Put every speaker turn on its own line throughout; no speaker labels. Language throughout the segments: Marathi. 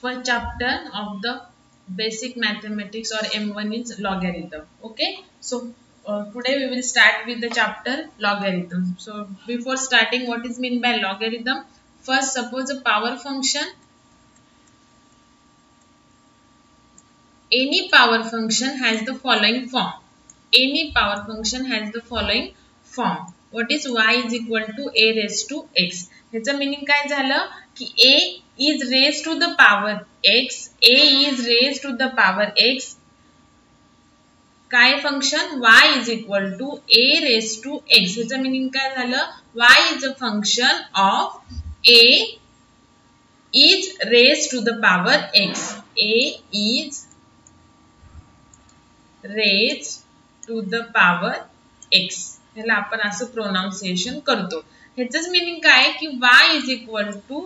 first chapter of the basic mathematics or M1 is logarithm. Okay, so today we will start with the chapter logarithm. So before starting, what is meant by logarithm? First, suppose a power function. Any power function has the following form. Any power function has the following form. What is y is equal to a raised to x. ह्याचं मीनिंग काय झालं की a is raised to the power x. a is raised to the power x. काय function y is equal to a raised to x. ह्याचं मीनिंग काय झालं y is a function of a is raised to the power x. a is raised to the power x. ह्याला आपण असं प्रोनाउन्सिएशन करतो. ह्याचंच मीनिंग काय की y is equal to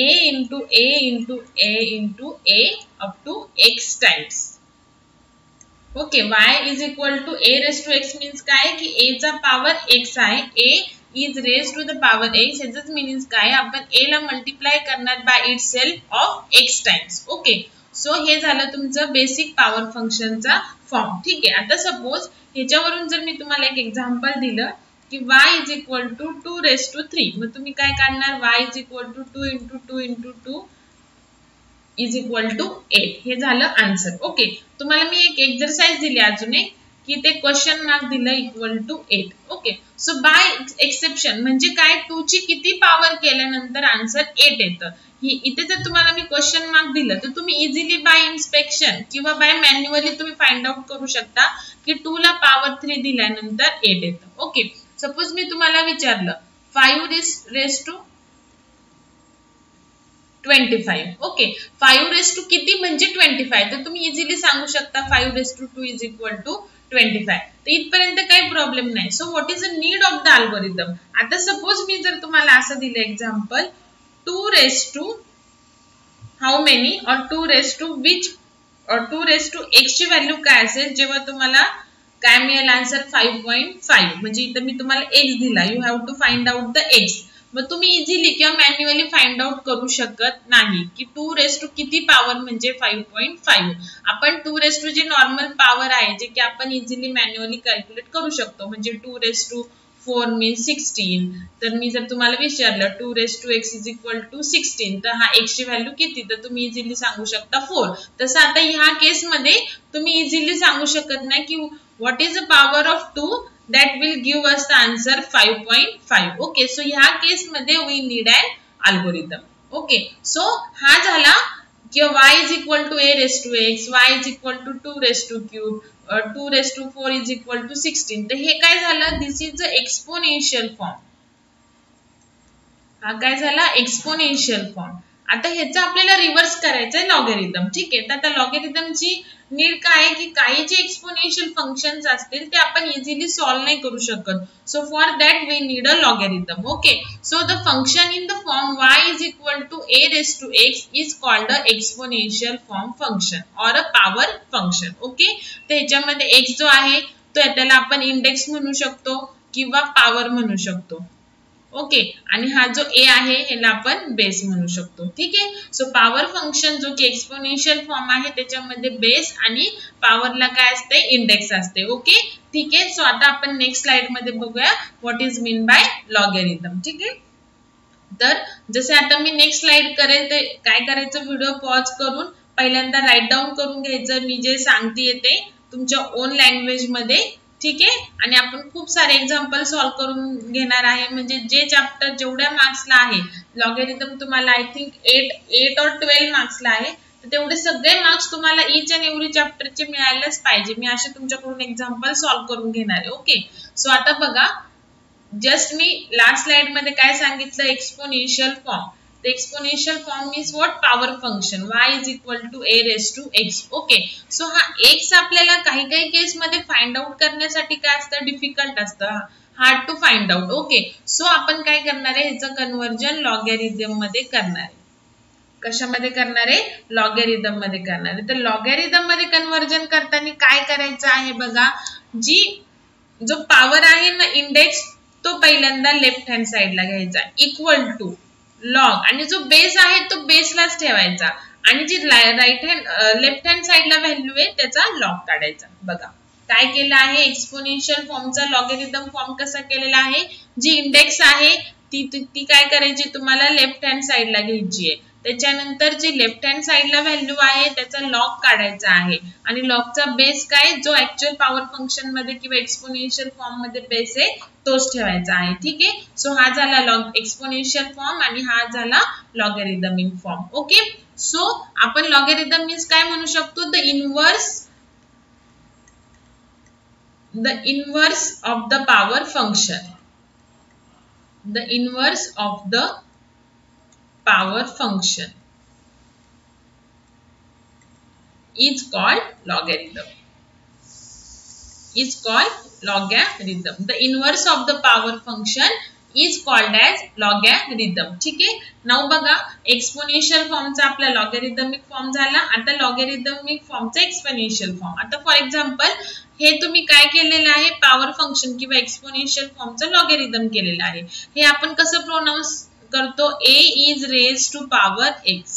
a into a into a into a up to x times. Okay, y is equal to a raised to x means काय की a चा पावर x आहे. a is raised to the power x. ह्याचंच मीनिंग काय आपण a ला मल्टिप्लाय करणार by itself of x times. Okay, so हे झालं तुमचं बेसिक पॉवर फंक्शनचा फॉर्म. ठीक आहे, आता सपोज ह्याच्यावरून जर मी तुम्हाला एक एक्झाम्पल दिलं की y is equal to 2 raised to 3, मग तुम्ही काय काढणार y is equal to 2 into 2 into 2 is equal to 8. हे झालं आन्सर. ओके, तुम्हाला मी एक एक्सरसाइज दिली अजून एक की ते क्वेश्चन मार्क दिलं equal to 8. Okay, so by exception म्हणजे काय 2 ची किती पॉवर केल्यानंतर आन्सर 8 येतं. इथे जर तुम्हाला मी क्वेश्चन मार्क दिलं तर तुम्ही इझिली बाय इन्स्पेक्शन किंवा बाय मॅन्युअली तुम्ही फाइंड आउट करू शकता की 2 ला पॉवर 3 दिल्यानंतर 8 येतं. ओके, सपोज मी तुम्हाला विचारलं 5 raised to 25. Okay, 5 raised to किती म्हणजे 25, तर तुम्ही इझिली सांगू शकता 5 raised to 2 is equal to 25. तर इथपर्यंत काही प्रॉब्लेम नाही. So what is the need of the algorithm. आता सपोज मी जर तुम्हाला असं दिलं example 2 raised to how many or 2 raised to which or 2 raised to x ची व्हॅल्यू काय असेल जेव्हा तुम्हाला काय मिळेल आन्सर 5.5. म्हणजे इथं मी तुम्हाला x दिला, you have to find out the x. मग तुम्ही इझिली किंवा मॅन्युअली फाइंड आउट करू शकत नाही की 2 raised to किती पॉवर म्हणजे 5.5. आपण 2 raised to जे नॉर्मल पॉवर आहे जे की आपण इझिली मॅन्युअली कॅल्क्युलेट करू शकतो. म्हणजे 2 raised to 4 means 16. तर मी जर तुम्हाला विचारलं 2 raised to x is equal to 16, तर हा x ची व्हॅल्यू किती, तर तुम्ही इझिली सांगू शकता 4. तसं आता ह्या केस मध्ये तुम्ही इझिली सांगू शकत नाही की what is the power of 2 that will give us the answer 5.5. Okay, so ह्या केस मध्ये we need an algorithm. Okay, so हा झाला की y is equal to a raised to x, y is equal to 2 raised to cube, 2 raised to 4 is equal to 16. तर हे काय झालं, दिस इज द एक्सपोनेन्शियल फॉर्म. हा काय झाला एक्सपोनेन्शियल फॉर्म. आता ह्याचा आपल्याला रिव्हर्स करायचं आहे लॉगॅरिथम. ठीक आहे, तर आता लॉगॅरिथमची नीड काय आहे की काही जे एक्सपोनेन्शियल फंक्शन्स असतील ते आपण इझिली सॉल्व्ह नाही करू शकत. So for that we need a logarithm. Okay, so the function in the form y is equal to a raised to x is called a exponential form function or a power function. Okay, तर ह्याच्यामध्ये x जो आहे तो त्याला आपण इंडेक्स म्हणू शकतो किंवा पॉवर म्हणू शकतो. ओके, आणि हा जो a आहे ह्याला आपण बेस म्हणू शकतो. ठीक आहे, सो पॉवर फंक्शन जो की एक्सपोनेन्शियल फॉर्म आहे त्याच्यामध्ये बेस आणि पॉवरला काय असते इंडेक्स असते. ओके, ठीक आहे, सो आता आपण नेक्स्ट स्लाइड मध्ये बघूया what is mean by logarithm. ठीक आहे, तर जसे आता मी नेक्स्ट स्लाइड करेल ते काय करायचं, व्हिडिओ पॉज करून पहिल्यांदा राईट डाऊन करून घ्यायचं मी जे सांगते ते तुमच्या ओन लँग्वेज मध्ये. ठीक आहे, आणि आपण खूप सारे एक्झाम्पल सॉल्व्ह करून घेणार आहे. म्हणजे जे चॅप्टर जेवढ्या मार्क्सला आहे लॉगॅरिथम तुम्हाला आय थिंक 8 or 12 मार्क्सला आहे, तर तेवढे सगळे मार्क्स तुम्हाला इच अँड एव्हरी चॅप्टरचे मिळायलाच पाहिजे. मी असे तुमच्याकडून एक्झाम्पल सॉल्व्ह करून घेणार आहे. ओके, सो आता बघा जस्ट मी लास्ट स्लाइड मध्ये काय सांगितलं exponential form. The exponential form is what? Power function. y is equal to a raised to x. Okay, so हा x आपल्याला काही काही केस मध्ये फाइंड आउट करण्यासाठी काय असतं डिफिकल्ट असतं, hard to find out. Okay, so आपण काय करणार आहे ह्याचं कन्वर्जन लॉगॅरिथम मध्ये करणार आहे. कशामध्ये करणार आहे, लॉगॅरिथम मध्ये करणार आहे. तर लॉगॅरिथम मध्ये कन्वर्जन करताना काय करायचं आहे बघा, जो पॉवर आहे ना इंडेक्स तो पहिल्यांदा लेफ्ट हँड साइडला घ्यायचा इक्वल टू लॉग, आणि जो बेस आहे तो बेसलाच ठेवायचा. आणि जी लेफ्ट हँड साइडला व्हॅल्यू आहे त्याचा लॉग काढायचा. बघा काय केलं आहे, एक्सपोनेन्शियल फॉर्मचा लॉगॅरिथम फॉर्म कसा केलेला आहे, जी इंडेक्स आहे ती काय करायची तुम्हाला लेफ्ट हँड साइडला घ्यायची आहे. त्याच्यानंतर जी लेफ्ट हँड साइडला व्हॅल्यू आहे त्याचा लॉग काढायचा आहे आणि लॉगचा बेस काय, जो ऍक्च्युअल पॉवर फंक्शन मध्ये किंवा एक्सपोनेन्शियल फॉर्म मध्ये बेस आहे तोच ठेवायचा आहे. ठीक आहे. सो हा झाला लॉग एक्सपोनेन्शियल फॉर्म आणि हा झाला लॉगॅरिथमिक फॉर्म. ओके. सो आपण लॉगॅरिथम मीन्स काय म्हणू शकतो, the inverse of the power function. The inverse of the power function is called logarithm. Is called logarithm. The inverse of the power function is called as logarithm. ठीक आहे. नाउ बघा एक्सपोनेन्शियल फॉर्मचा आपला लॉगॅरिथमिक फॉर्म झाला. आता लॉगॅरिथमिक फॉर्मचा एक्सपोनेन्शियल फॉर्म. आता फॉर एक्झाम्पल हे तुम्ही काय केलेलं आहे, पॉवर फंक्शन किंवा एक्सपोनेन्शियल फॉर्मचा लॉगॅरिथम केलेला आहे. हे आपण कसं प्रोनाउन्स करतो, a is raised to power x.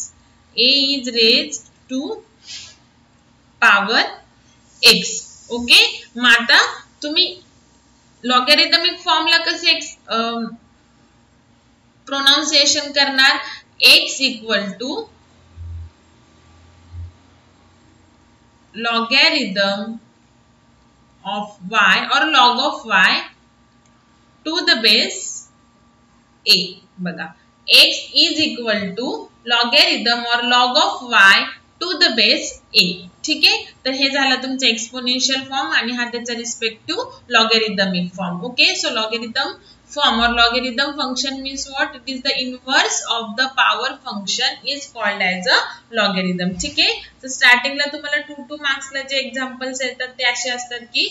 a is raised to power x. Okay. मग आता तुम्ही लॉगॅरिथमिक फॉर्मला कसे प्रोनाउन्सिएशन करणार, x equal to logarithm of y or log of y to the base a. बघा x is equal to logarithm or log of y to the base a. ठीक आहे. तर हे झालं तुमचं एक्सपोनेन्शियल फॉर्म आणि हा त्याचा respective logarithmic form. Okay. So logarithm form or logarithm function means what, it is the inverse of the power function is called as a logarithm. ठीक आहे. तर स्टार्टिंगला तुम्हाला 2 मार्क्सला जे एक्झाम्पल्स येतात ते असे असतात की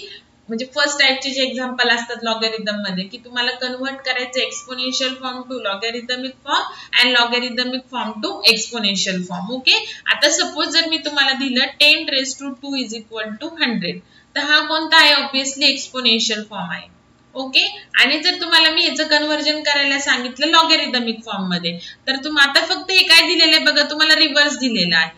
म्हणजे फर्स्ट टाइपचे जे एक्झाम्पल असतात लॉगॅरिथम मध्ये की तुम्हाला कन्वर्ट करायचं exponential form to logarithmic form and logarithmic form to exponential form. Okay. आता सपोज जर मी तुम्हाला दिलं 10 raised to 2 is equal to 100, तर हा कोणता आहे, ऑब्विसली एक्सपोनेन्शियल फॉर्म आहे. ओके. आणि जर तुम्हाला मी ह्याचं कन्वर्जन करायला सांगितलं लॉगॅरिथमिक फॉर्म मध्ये, तर तुम्ही आता फक्त हे काय दिलेलं आहे बघा, तुम्हाला रिव्हर्स दिलेलं आहे.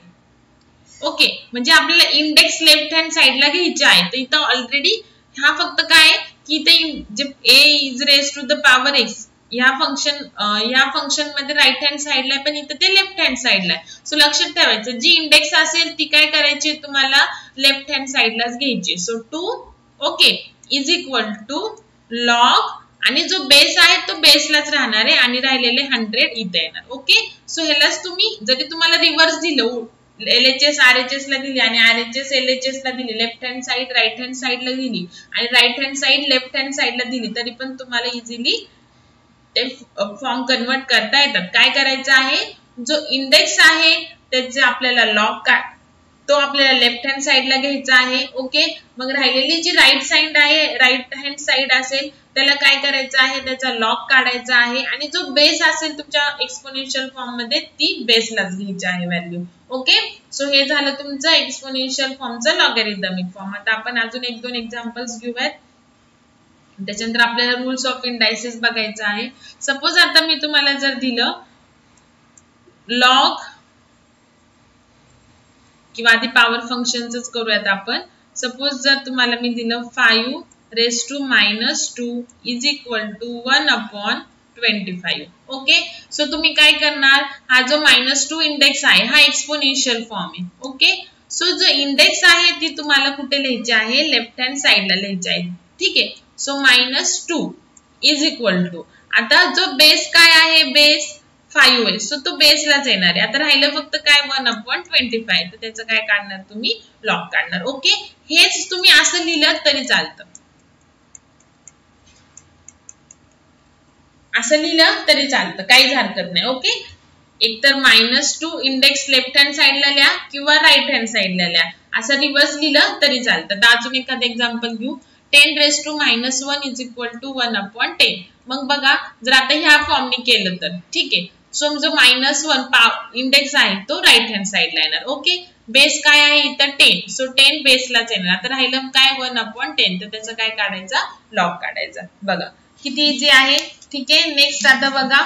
ओके. म्हणजे आपल्याला इंडेक्स लेफ्ट हँड साइडला घ्यायचे आहे. तर इथं ऑलरेडी हा फक्त काय की ते जे a is raised to the power x या फंक्शन मध्ये राईट हँड साइडला आहे, पण इथं ते लेफ्ट हँड साइडला आहे. सो लक्षात ठेवायचं जी इंडेक्स असेल ती काय करायची तुम्हाला लेफ्ट हँड साइडलाच घ्यायची. So 2 okay is equal to log आणि जो बेस आहे तो बेसलाच राहणार आहे आणि राहिलेले 100 इथे येणार. ओके. सो ह्यालाच तुम्ही जरी तुम्हाला रिव्हर्स दिलं, LHS RHS ला दिली आणि RHS LHS ला दिली, left hand side right hand साइडला दिली आणि right hand side left hand साइडला दिली, तरी पण तुम्हाला इझिली ते फॉर्म कन्वर्ट करता येतात. काय करायचं आहे, जो इंडेक्स आहे त्याचे आपल्याला लॉग तो आपल्याला लेफ्ट हँड साइडला घ्यायचा आहे. ओके. मग राहिलेली जी राईट साइड आहे, राईट हँड साइड असेल त्याला काय करायचं आहे, त्याचा लॉग काढायचा आहे आणि जो बेस असेल तुमच्या एक्सपोनेन्शियल फॉर्म मध्ये ती बेसलाच घ्यायची आहे व्हॅल्यू. ओके. सो हे झालं तुमचं एक्सपोनेन्शियल फॉर्मचा लॉगॅरिथमिक फॉर्म. आता आपण अजून 1-2 एक्झाम्पल्स घेऊयात. त्याच्यानंतर आपल्याला रूल्स ऑफ इंडायसेस बघायचं आहे. सपोज आता मी तुम्हाला जर दिलं लॉग किंवा आधी पॉवर फंक्शनच करूयात आपण. सपोज जर तुम्हाला मी दिलं 5 raised to -2 is equal to 1/25. Okay. So तुम्ही काय करणार, हा जो -2 इंडेक्स आहे हा एक्सपोनेन्शियल फॉर्म आहे. ओके. सो जो इंडेक्स आहे ती तुम्हाला कुठे लिहायची आहे, लेफ्ट हँड साइडला लिहायची आहे. ठीक आहे. सो -2 इज इक्वल टू आता जो बेस काय आहे, बेस 5 आहे. सो तो बेसलाच येणार आहे. आता राहिलं फक्त काय 1/25, तर त्याचं काय काढणार तुम्ही, लॉग काढणार. ओके. हेच तुम्ही असं लिहिलं तरी चालतं, असं लिहिलं तरी चालतं, काहीच हरकत नाही. ओके. एकतर -2 इंडेक्स लेफ्ट हँड साइडला लिहा किंवा राईट हँड साइडला लिहा, असं रिव्हर्स लिहिलं तरी चालतं. तर अजून एखादं एक्झाम्पल घेऊ. 10 raised to -1 is equal to 1/10. मग बघा जर आता ह्या फॉर्मने केलं तर ठीक आहे. सो जो -1 इंडेक्स आहे तो राईट हँड साइडला येणार. ओके. बेस काय आहे इथं 10, सो 10 बेसलाच येणार. आता राहिलं काय 1/10, तर त्याचं काय काढायचा, लॉग काढायचा. बघा किती इझी आहे. ठीक आहे. नेक्स्ट आता बघा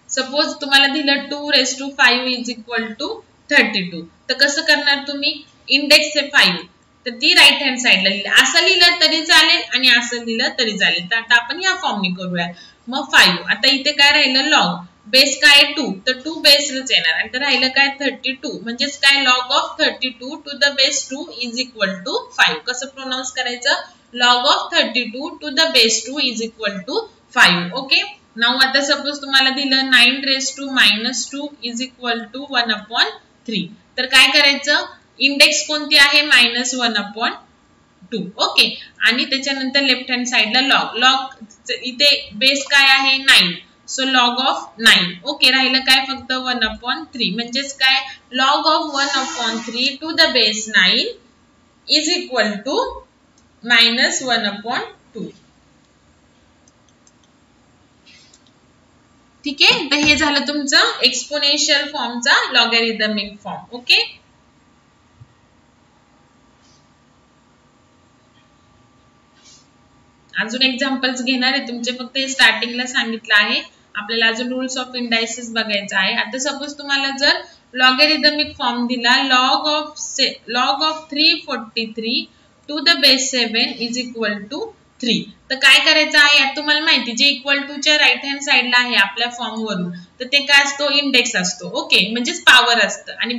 सपोज तुम्हाला दिलं 2⁵ इज इक्वल टू 32. तर कसं करणार तुम्ही? इंडेक्स आहे 5, तर ती राईट हँड साइडला लिहिलं. असं लिहिलं तरी चालेल आणि असं लिहिलं तरी चालेल. तर आता आपण या फॉर्मने करूया. मग 5. आता इथे काय राहिलं? लॉग. बेस काय 2, तर 2 बेसच येणार. आणि तर राहिलं काय? 32. म्हणजेच काय? Log of 32 to the base 2 is equal to 5. कसं प्रोनाउन्स करायचं? Log of 32 to the base 2 is equal to 5. Okay. Now आता सपोज तुम्हाला दिलं 9⁻² इज इक्वल टू 1/3. तर काय करायचं? इंडेक्स कोणती आहे? -1/2. ओके. आणि त्याच्यानंतर लेफ्ट हँड साइडला लॉग. लॉग इथे बेस काय आहे? 9. So log of 9. ओके. राहिलं काय? फक्त 1/3. म्हणजेच काय? Log of 1/3 to the base 9 is equal to -1/2. ठीक आहे. तर हे झालं तुमचं एक्सपोनेन्शियल फॉर्मचा लॉगॅरिथमिक फॉर्म. ओके. अजून एक्झाम्पल्स घेणार आहे तुमचे, फक्त हे स्टार्टिंगला सांगितलं आहे. आपल्याला अजून रूल्स ऑफ इंडायसेस बघायचा आहे. आता सपोज तुम्हाला जर लॉगॅरिथमिक फॉर्म दिला log of 343 to the base 7 is equal to 3. तर काय करायचं आहे? यात तुम्हाला माहिती जे इक्वल टू च्या राईट हँड साइडला आहे आपल्या फॉर्म वरून, तर ते काय असतो? इंडेक्स असतो. ओके. म्हणजेच पॉवर असतं आणि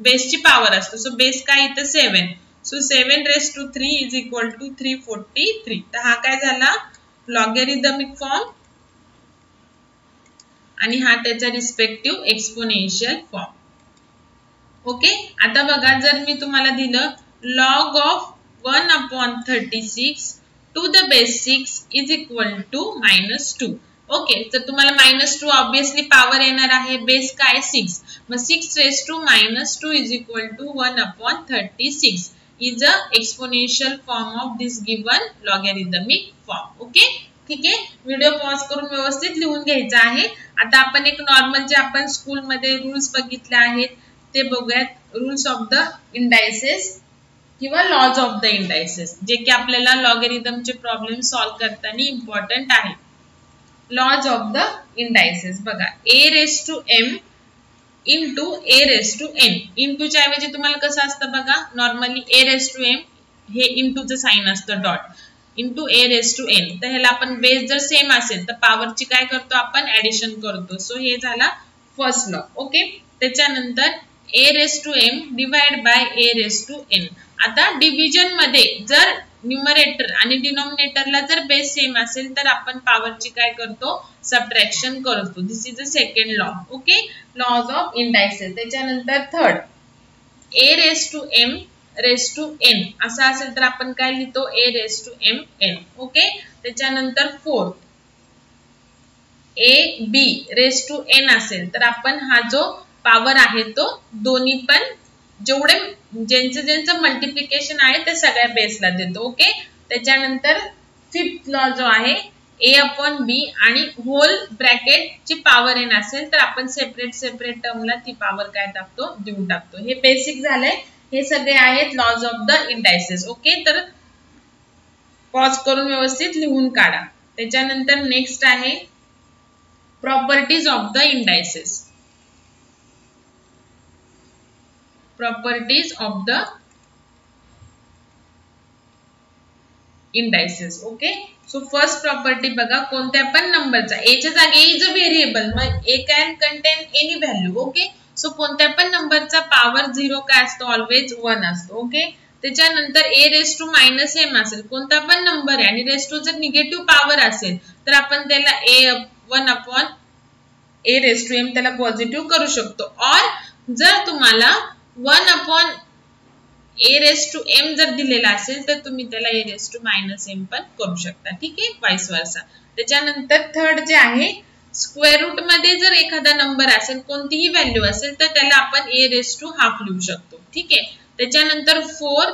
बेसची पॉवर असतो. सो बेस काय इथं 7. So 7⁻³ is equal to 343. तर हा काय झाला? लॉगॅरिथमिक फॉर्म आणि हा त्याचा रिस्पेक्टिव्ह एक्सपोनेन्शियल फॉर्म. ओके. आता बघा, जर मी तुम्हाला दिलं log of 1/36 to the base 6 is equal to -2. Okay. तर तुम्हाला -2 ऑब्विसली पॉवर येणार आहे. बेस काय? 6. मग 6⁻² is equal to 1/36 is a exponential form of this given logarithmic form. Okay. ठीक आहे. व्हिडिओ पॉज करून व्यवस्थित लिहून घ्यायचा आहे. आता आपण एक नॉर्मल जे आपण स्कूलमध्ये रूल्स बघितले आहेत ते बघूयात. रूल्स ऑफ द इंडायसेस किंवा लॉज ऑफ द इंडायसेस, जे की आपल्याला लॉगॅरिथमचे प्रॉब्लेम सॉल्व्ह करताना इम्पॉर्टंट आहे. लॉज ऑफ द इंडायसेस बघा. a⁻m into a⁻n. इंटूच्या ऐवजी तुम्हाला कसं असतं बघा, नॉर्मली a⁻m हे इंटूचं साइन असतं, डॉट, इंटू a⁻n. तर ह्याला आपण बेस जर सेम असेल तर पॉवरची काय करतो आपण? ऍडिशन करतो. सो हे झाला फर्स्ट लॉ. ओके. त्याच्यानंतर a⁻m डिवाइड बाय a⁻n. आता डिव्हिजन मध्ये जर न्यूमरेटर आणि डिनॉमिनेटरला जर बेस सेम असेल तर आपण पॉवरची काय करतो? सबट्रॅक्शन करतो. This is a second law. Okay. Laws of indices. त्याच्यानंतर थर्ड a⁻m⁻n असा असेल तर आपण काय लिहितो? a⁻mn. ओके. त्याच्यानंतर फोर्थ ab⁻n असेल तर आपण हा जो पॉवर आहे तो दोन्ही पण जेवढे ज्यांचं मल्टिप्लिकेशन आहे ते सगळ्या बेसला देतो. ओके. त्याच्यानंतर फिफ्थ लॉ जो आहे a/b आणि होल ब्रॅकेट ची पॉवर n असेल तर आपण सेपरेट टर्मला ती पॉवर काय टाकतो? देऊन टाकतो. हे बेसिक झालंय. हे सगळे आहेत laws of the indices. Okay. तर पॉज करून व्यवस्थित लिहून काढा. त्याच्यानंतर नेक्स्ट आहे properties of the indices. Properties of the indices. Okay. So first property बघा, कोणत्या पण नंबरचा एच्या जागी ए इज अ व्हेरिएबल, मग A can contain any value. Okay. So कोणत्या पण नंबरचा पॉवर 0 काय असतो? ऑलवेज 1 असतो. ओके. त्याच्यानंतर a⁻m असेल, कोणता पण नंबर आहे आणि रेस टू जर निगेटिव्ह पॉवर असेल तर आपण त्याला a⁻m त्याला पॉझिटिव्ह करू शकतो. और जर तुम्हाला 1/a⁻m जर दिलेला असेल तर तुम्ही त्याला a⁻m पण करू शकता. ठीक आहे. Vice versa. त्याच्यानंतर थर्ड जे आहे स्क्वेअर रूट मध्ये जर एखादा नंबर असेल, कोणतीही व्हॅल्यू असेल तर त्याला आपण a⁻½ लिहू शकतो. ठीक आहे. त्याच्यानंतर 4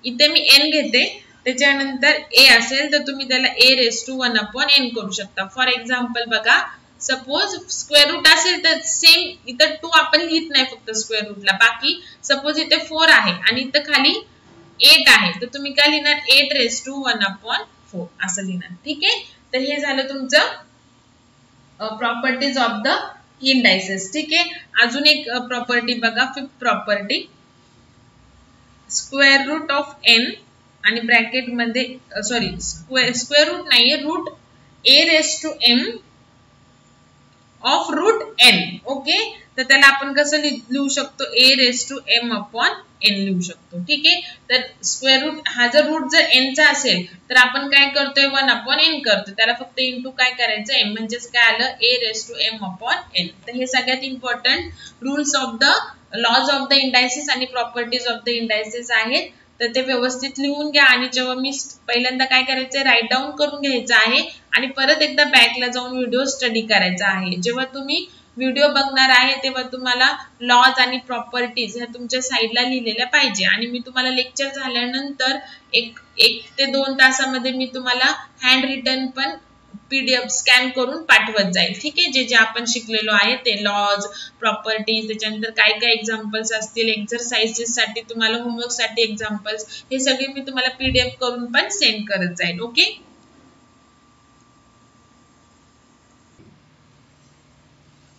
इथे मी n घेते. त्याच्यानंतर a असेल तर तुम्ही त्याला a⁻1/n करू शकता. फॉर एक्झाम्पल बघा, सपोज स्क्वेअर रूट असेल तर सेम इथं 2 आपण लिहित नाही फक्त स्क्वेअर रूटला, बाकी सपोज इथे 4 आहे आणि इथं खाली 8 आहे तर तुम्ही काय लिहिणार? 8⁻1/4 असं लिहिणार. ठीक आहे. तर हे झालं तुमचं प्रॉपर्टीज ऑफ द इंडायसेस. ठीक आहे. अजून एक प्रॉपर्टी बघा, fifth property, square root of N आणि ब्रॅकेट मध्ये सॉरी स्क्वेअर रूट नाहीये, root A raise to M of root N. Okay, तर त्याला आपण कसं लिहू शकतो, A raise to M upon N लिहू शकतो. ठीक आहे. तर स्क्वेअर रूट हा जर रूट जर एन चा असेल तर आपण काय करतोय, 1 अपॉन एन करतो, त्याला फक्त इंटू काय करायचं एम, म्हणजेच काय आलं, A raise to M upon N. तर हे सगळ्यात important rules of the laws of the indices आणि प्रॉपर्टीज ऑफ द इंडायसिस आहेत. तर ते व्यवस्थित लिहून घ्या आणि जेव्हा मी पहिल्यांदा काय करायचंय, राईट डाऊन करून घ्यायचं आहे आणि परत एकदा बॅकला जाऊन व्हिडिओ स्टडी करायचा आहे. जेव्हा तुम्ही व्हिडिओ बघणार आहे तेव्हा तुम्हाला लॉज आणि प्रॉपर्टीज ह्या तुमच्या साईडला लिहिलेल्या पाहिजे आणि मी तुम्हाला लेक्चर झाल्यानंतर एक ते 2 तासामध्ये मी तुम्हाला हँड रिटन पण PDF स्कॅन करून पाठवत जाईल. ठीक आहे. जे जे आपण शिकलेलो आहे ते लॉज, प्रॉपर्टीज, त्याच्यानंतर काय काय एक्झाम्पल्स असतील, एक्सरसाइजेस साठी तुम्हाला होमवर्क साठी एक्झाम्पल्स, हे सगळे मी तुम्हाला PDF करून पण सेंड करत जाईल. ओके.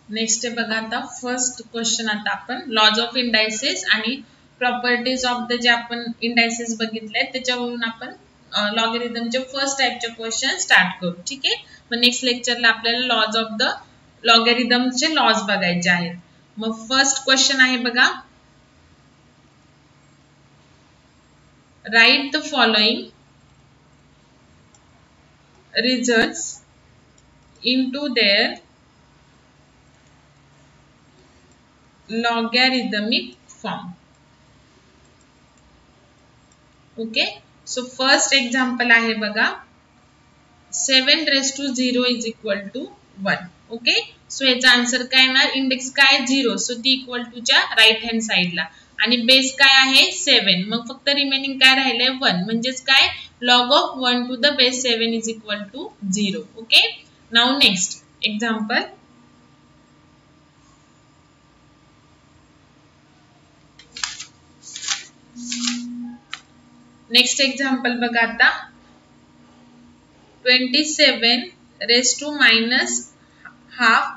नेक्स्ट आहे बघा, आता फर्स्ट क्वेश्चन. आता आपण लॉज ऑफ इंडायसेस आणि प्रॉपर्टीज ऑफ द जे आपण इंडायसेस बघितले त्याच्यावरून आपण लॉगरिथमचे फर्स्ट टाइपचे क्वेश्चन स्टार्ट करू. ठीक आहे. मग नेक्स्ट लेक्चरला आपल्याला लॉज ऑफ द लॉगरिथमचे लॉज बघायचे आहेत. मग फर्स्ट क्वेश्चन आहे बघा, write the following results into their logarithmic form. Okay. So first example आहे बघा, 7 raised to 0 is equal to 1. Okay. So याचा आन्सर काय येणार, इंडेक्स काय 0, सो ती इक्वल टू च्या राईट हँड साइडला आणि बेस काय आहे 7, मग फक्त रिमेनिंग काय राहिलंय 1, म्हणजेच काय log of 1 to the base 7 is equal to 0. Okay. Now next example, next example बघा आता, 27 raised to minus half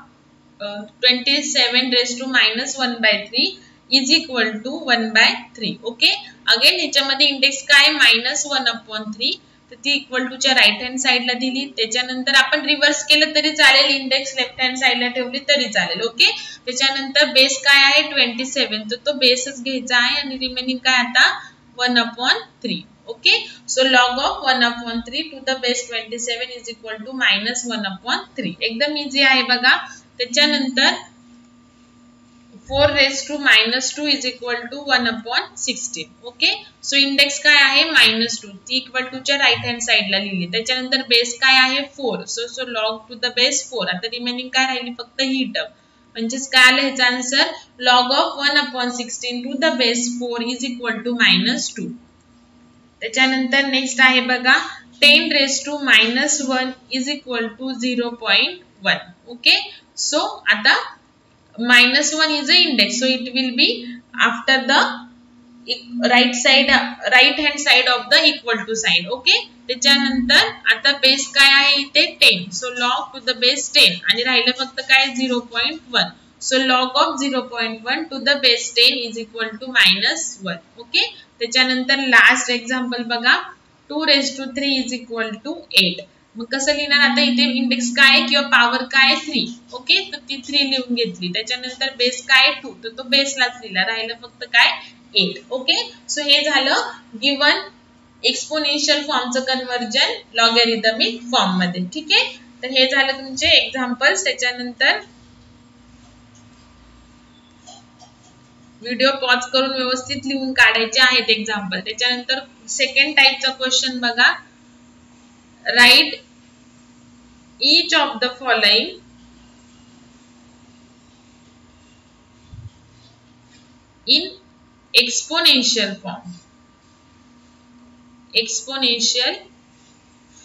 27 raised to minus 1/3 is equal to 1/3. Okay. Again ह्याच्यामध्ये इंडेक्स काय -1/3, तर ती इक्वल टू च्या राईट हँड साइडला दिली. त्याच्यानंतर आपण रिव्हर्स केलं तरी चालेल, इंडेक्स लेफ्ट हँड साइडला ठेवली तरी चालेल. ओके. त्याच्यानंतर बेस काय आहे 27, तर तो बेसच घ्यायचा आहे आणि रिमेनिंग काय आता 1/3. Okay. So log of 1/3 to the base 27 is equal to -1/3. एकदम इझी आहे बघा. त्याच्यानंतर 4 raised to -2 is equal to 1/16. Okay. So index काय आहे -2, ती इक्वल टू च्या राईट हँड साइडला लिहिली. त्याच्यानंतर बेस काय आहे 4, so log to the base 4. आता रिमेनिंग काय राहिली फक्त ही टर्म, म्हणजेच काय आलं ह्याचा answer, log of 1/16 to the base 4 is equal to -2. त्याच्यानंतर नेक्स्ट आहे बघा, 10 raised to -1 is equal to 0.1. Okay. So आता -1 is a index, so it will be after the right hand side of the equal to sign. Okay. त्याच्यानंतर आता बेस काय आहे इथे 10, so log to the base 10 आणि राहिलं फक्त काय 0.1, so log of 0.1 to the base 10 is equal to -1. Okay. त्याच्यानंतर लास्ट एक्झाम्पल बघा, 2 raised to 3 is equal to 8. मग कसं लिहिणार, आता इथे इंडेक्स काय किंवा पॉवर काय 3. ओके. तर ती 3 लिहून घेतली. त्याच्यानंतर बेस काय 2, तर तो बेसलाच लिहिला, राहिलं फक्त काय 8. ओके. सो हे झालं गिवन एक्सपोनेन्शियल फॉर्मचं कन्वर्जन लॉगॅरिथमिक फॉर्म मध्ये. ठीक आहे. तर हे झालं तुमचे एक्झाम्पल्स. त्याच्यानंतर व्हिडिओ पॉज करून व्यवस्थित लिहून काढायचे आहेत एक्झाम्पल. त्याच्यानंतर सेकंड टाइपचा क्वेश्चन बघा, write each of the following in exponential form. Exponential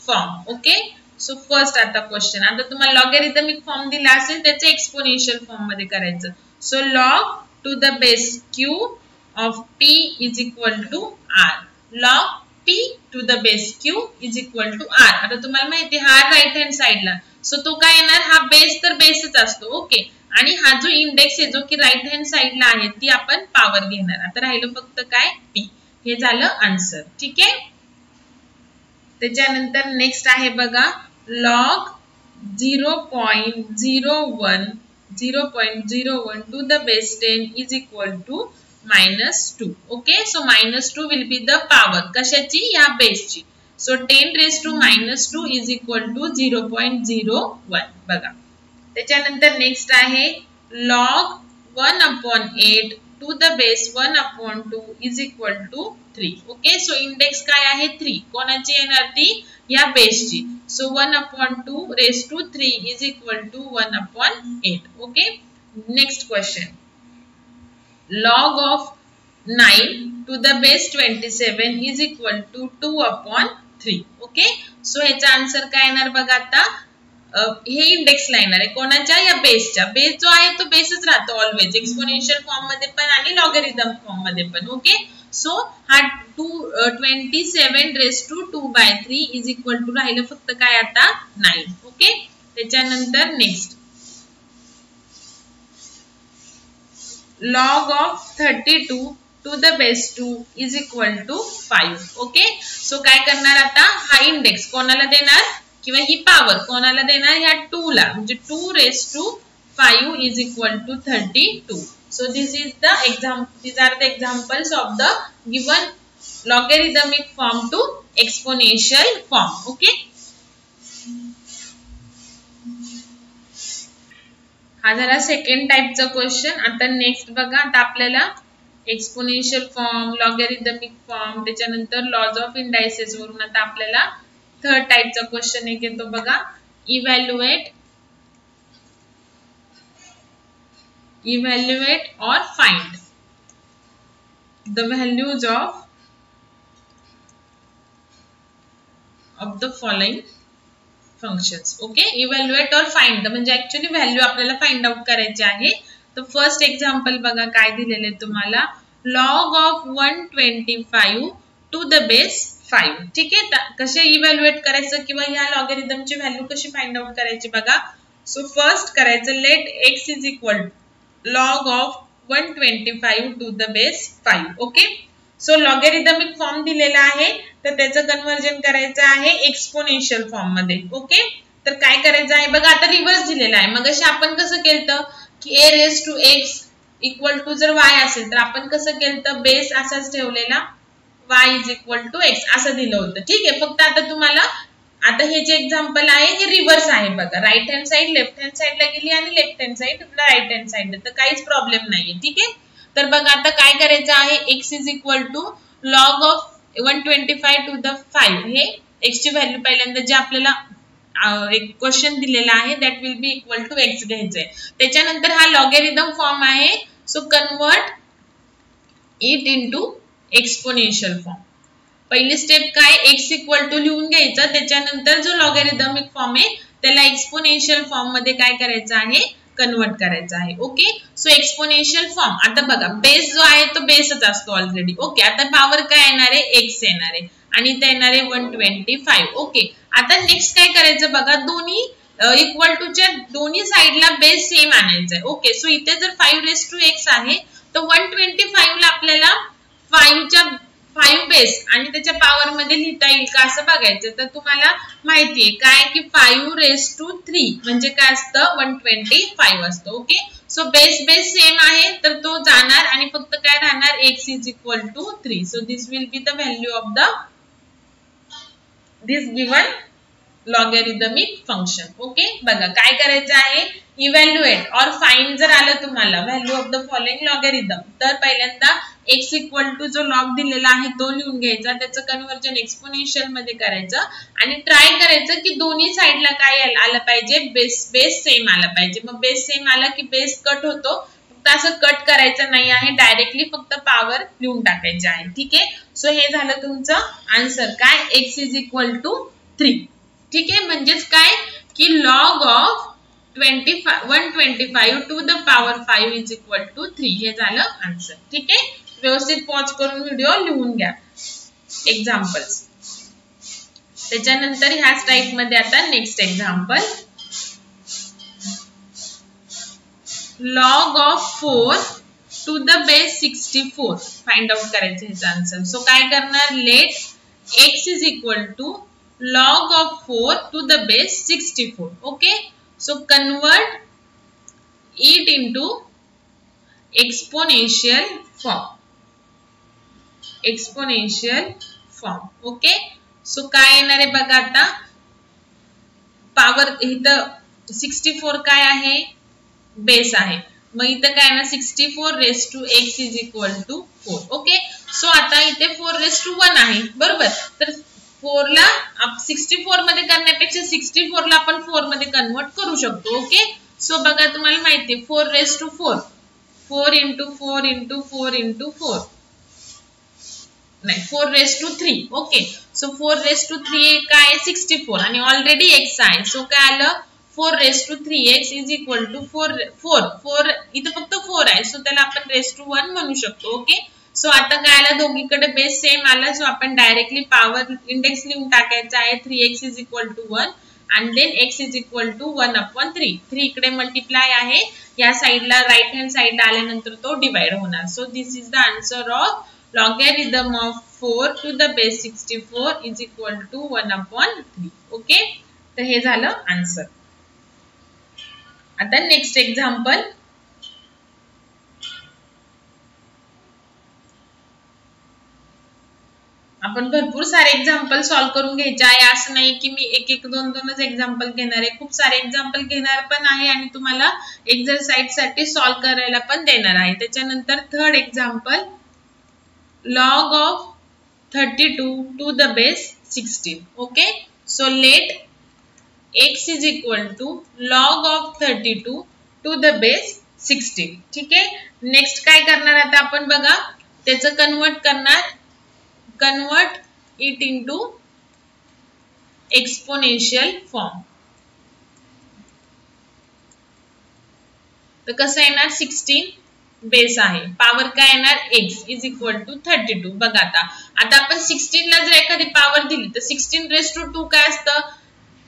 form. Okay. So first आता क्वेश्चन, आता तुम्हाला लॉगॅरिथमिक फॉर्म दिला असेल त्याचे एक्सपोनेन्शियल फॉर्म मध्ये करायचं. So log to the base q of p is equal to r. log p to the base q is equal to r. आता तुम्हाला माहिती आहे हा राईट हँड साइडला, सो तो काय येणार, हा बेस तर बेसच असतो. ओके, आणि हा जो इंडेक्स आहे जो की राईट हँड साइडला आहे ती आपण पॉवर घेणार. आता राहिलं फक्त काय, पी. हे झालं आन्सर. ठीक आहे. त्याच्यानंतर नेक्स्ट आहे बघा, log 0.01 to the base 10 is equal to -2. Okay, so -2 will be the power कशाची, या बेसची. So 10 raised to -2 is equal to 0.01. बघा. त्याच्यानंतर नेक्स्ट आहे log 1/8 to the base 1/2 is equal to 3. Okay, so index काय आहे, 3. कोणाची येणार ती, या बेसची. So 1/2 raised to 3 is equal to 1/8. Okay, next question, log of 9 to the base 27 is equal to 2/3. Okay, so ह्याचा आन्सर काय येणार बघा. आता हे इंडेक्स ला येणार आहे कोणाच्या, या बेसच्या. बेस जो आहे तो बेसच राहतो ऑलवेज, एक्सपोनेन्शियल फॉर्म मध्ये पण आणि लॉगॅरिथम फॉर्म मध्ये पण. ओके, सो हा 27 raised to 2/3 is equal to राहिलं फक्त काय आता, 9. ओके, त्याच्यानंतर next, log of 32 to the base 2 is equal to 5. Okay, so काय करणार आता, हा इंडेक्स कोणाला देणार किंवा ही पॉवर कोणाला देणार, ह्या 2 ला. म्हणजे 2 raised to 5 is equal to 32. So these are the examples of the given logarithmic form to exponential form. Okay, हा झाला सेकंड टाइपचा क्वेश्चन. आता नेक्स्ट बघा, आता आपल्याला एक्सपोनेन्शियल फॉर्म, लॉगॅरिथमिक फॉर्म, त्याच्यानंतर लॉज ऑफ इंडायसेस वरून आता आपल्याला थर्ड टाइपचा क्वेश्चन एक येतो बघा, evaluate or find the values of the following functions. Okay, evaluate और फाइंड म्हणजे ऍक्च्युअली व्हॅल्यू आपल्याला फाइंड आउट करायची आहे. तर फर्स्ट एक्झाम्पल बघा काय दिलेले तुम्हाला, log of 125 to the base 5. ठीक आहे, कसे इव्हॅल्युएट करायचं किंवा ह्या लॉगॅरिथमची व्हॅल्यू कशी फाइंड आउट करायची बघा. सो फर्स्ट करायचं, late x is equal to log of 125 to the base 5. Okay, so logarithmic form दिलेला आहे तर त्याचं कन्वर्जन करायचं आहे एक्सपोनेन्शियल फॉर्म मध्ये. ओके, तर काय करायचं आहे बघा, आता रिव्हर्स दिलेला आहे. मग आपण कसं केलं की a raised to x equal to जर y असेल तर आपण कसं केलं, बेस असाच ठेवलेला, y is equal to x असं दिलं होतं. ठीक आहे, फक्त आता तुम्हाला आता हे जे एक्झाम्पल आहे हे रिव्हर्स आहे बघा, right hand side left hand साइडला गेली आणि left hand side right hand साइडला, तर काहीच प्रॉब्लेम नाहीये. ठीक आहे, तर बघा आता काय करायचं आहे, x is equal to log of 125 to the 5. हे x ची व्हॅल्यू पहिल्यांदा जे आपल्याला एक क्वेश्चन दिलेला आहे that will be equal to x घ्यायचंय. त्याच्यानंतर हा लॉगॅरिथम फॉर्म आहे, so convert it into exponential form. पहिली स्टेप काय, x इक्वल टू लिहून घ्यायचं, त्याच्यानंतर जो लॉगॅरिथमिक फॉर्म आहे त्याला एक्सपोनेन्शियल फॉर्म मध्ये काय करायचं आहे, कन्वर्ट करायचं आहे. ओके, सो एक्सपोनेन्शियल फॉर्म, आता बघा बेस जो आहे तो बेसच असतो ऑलरेडी. ओके, आता पॉवर काय येणार आहे, x येणार आहे आणि ते येणार आहे 125. ओके, आता नेक्स्ट काय करायचं बघा, दोन्ही इक्वल टू च्या दोन्ही साइडला बेस सेम आणायचा. ओके, सो इथे जर 5 raised to x आहे तर 125 ला आपल्याला 5 बेस आणि त्याच्या पॉवर मध्ये लिहिता येईल का असं बघायचं. तर तुम्हाला माहितीये काय की 5 raised to 3 म्हणजे काय असतं, 125 असतं. ओके, सो बेस सेम आहे तर तो जाणार आणि फक्त काय राहणार, x is equal to 3. So this will be the value of this given logarithmic function. Okay, बघा काय करायचं आहे, इव्हॅल्युएट और फाइंड जर आलं तुम्हाला value of the following logarithm, तर पहिल्यांदा x इक्वल टू जो लॉग दिलेला आहे तो लिहून घ्यायचा, त्याचं कन्वर्जन एक्सपोनेन्शियल मध्ये करायचं आणि ट्राय करायचं की दोन्ही साइडला काय आलं पाहिजे, बेस सेम आला पाहिजे. मग बेस सेम आला की बेस कट होतो, फक्त असं कट करायचं नाही आहे, डायरेक्टली फक्त पॉवर लिहून टाकायची आहे. ठीक आहे, सो हे झालं तुमचं आन्सर काय, x इज इक्वल टू 3. ठीक आहे, म्हणजेच काय की log of 125 to the power 5 is equal to 3. हे झालं आन्सर. ठीक आहे, व्यवस्थित पॉज करून व्हिडिओ लिहून घ्या एक्झाम्पल्स. त्याच्यानंतर ह्याच टाइप मध्ये आता next example, log of 4 to the base 64 find out करायचं ह्याचा आन्सर. सो काय करणार, let x is equal to log of 4 to the base 64. Okay, so convert it into exponential form. Exponential form. Okay, so काय येणार आहे बघा आता, पॉवर इथं 64 काय आहे, बेस आहे, मग इथं काय ना 64 raise to x is equal to 4. Okay, so आता इथे 4 रेस टू 1 आहे बरोबर. तर 4 ला 64 मध्ये करण्यापेक्षा 64 ला आपण 4 मध्ये कन्वर्ट करू शकतो. ओके, सो बघा तुम्हाला माहिती आहे 4 raise to 4, 4 into 4 into 4 into 4 नाही 4 raise to 3. Okay, so 4 raise to 3 काय 64 आणि ऑलरेडी x आहे. सो काय आलं 4 raise to 3x is equal to 4 इथं फक्त 4 आहे, सो त्याला आपण रेस टू 1 म्हणू शकतो. ओके, सो आता काय आलं, दोघीकडे बेस सेम आला, सो आपण डायरेक्टली पॉवर इंडेक्स लिहून टाकायचा आहे 3x इज इक्वल टू 1 आणि then x is equal to 1/3. 3 इकडे मल्टिप्लाय आहे, या साइडला राइट हँड साइडला आल्यानंतर तो डिवाइड होणार. So this is the answer of logarithm of 4 to the base 64 is equal to 1/3. Okay, तर हे झालं आन्सर. आता नेक्स्ट एक्झाम्पल, आपण भरपूर सारे एक्झाम्पल सॉल्व करून घ्यायचे आहे. असं नाही की मी एक एक दोन दोनच एक्झाम्पल घेणार आहे, खूप सारे एक्झाम्पल घेणार पण आहे आणि तुम्हाला एक्सरसाइज साठी सॉल्व करायला पण देणार आहे. त्याच्यानंतर third example, log of 32 to the base 16. Okay, so let x is equal to log of 32 to the base 16. ठीक आहे, नेक्स्ट काय करणार आता आपण बघा, त्याचं कन्वर्ट करणार, convert it into exponential form. तर कसं येणार, 16 बेस आहे, पॉवर काय येणार x इज इक्वल टू 32. बघा आता आपण 16 ला जर एखादी पॉवर दिली तर 16 रेस टू 2 काय असतं,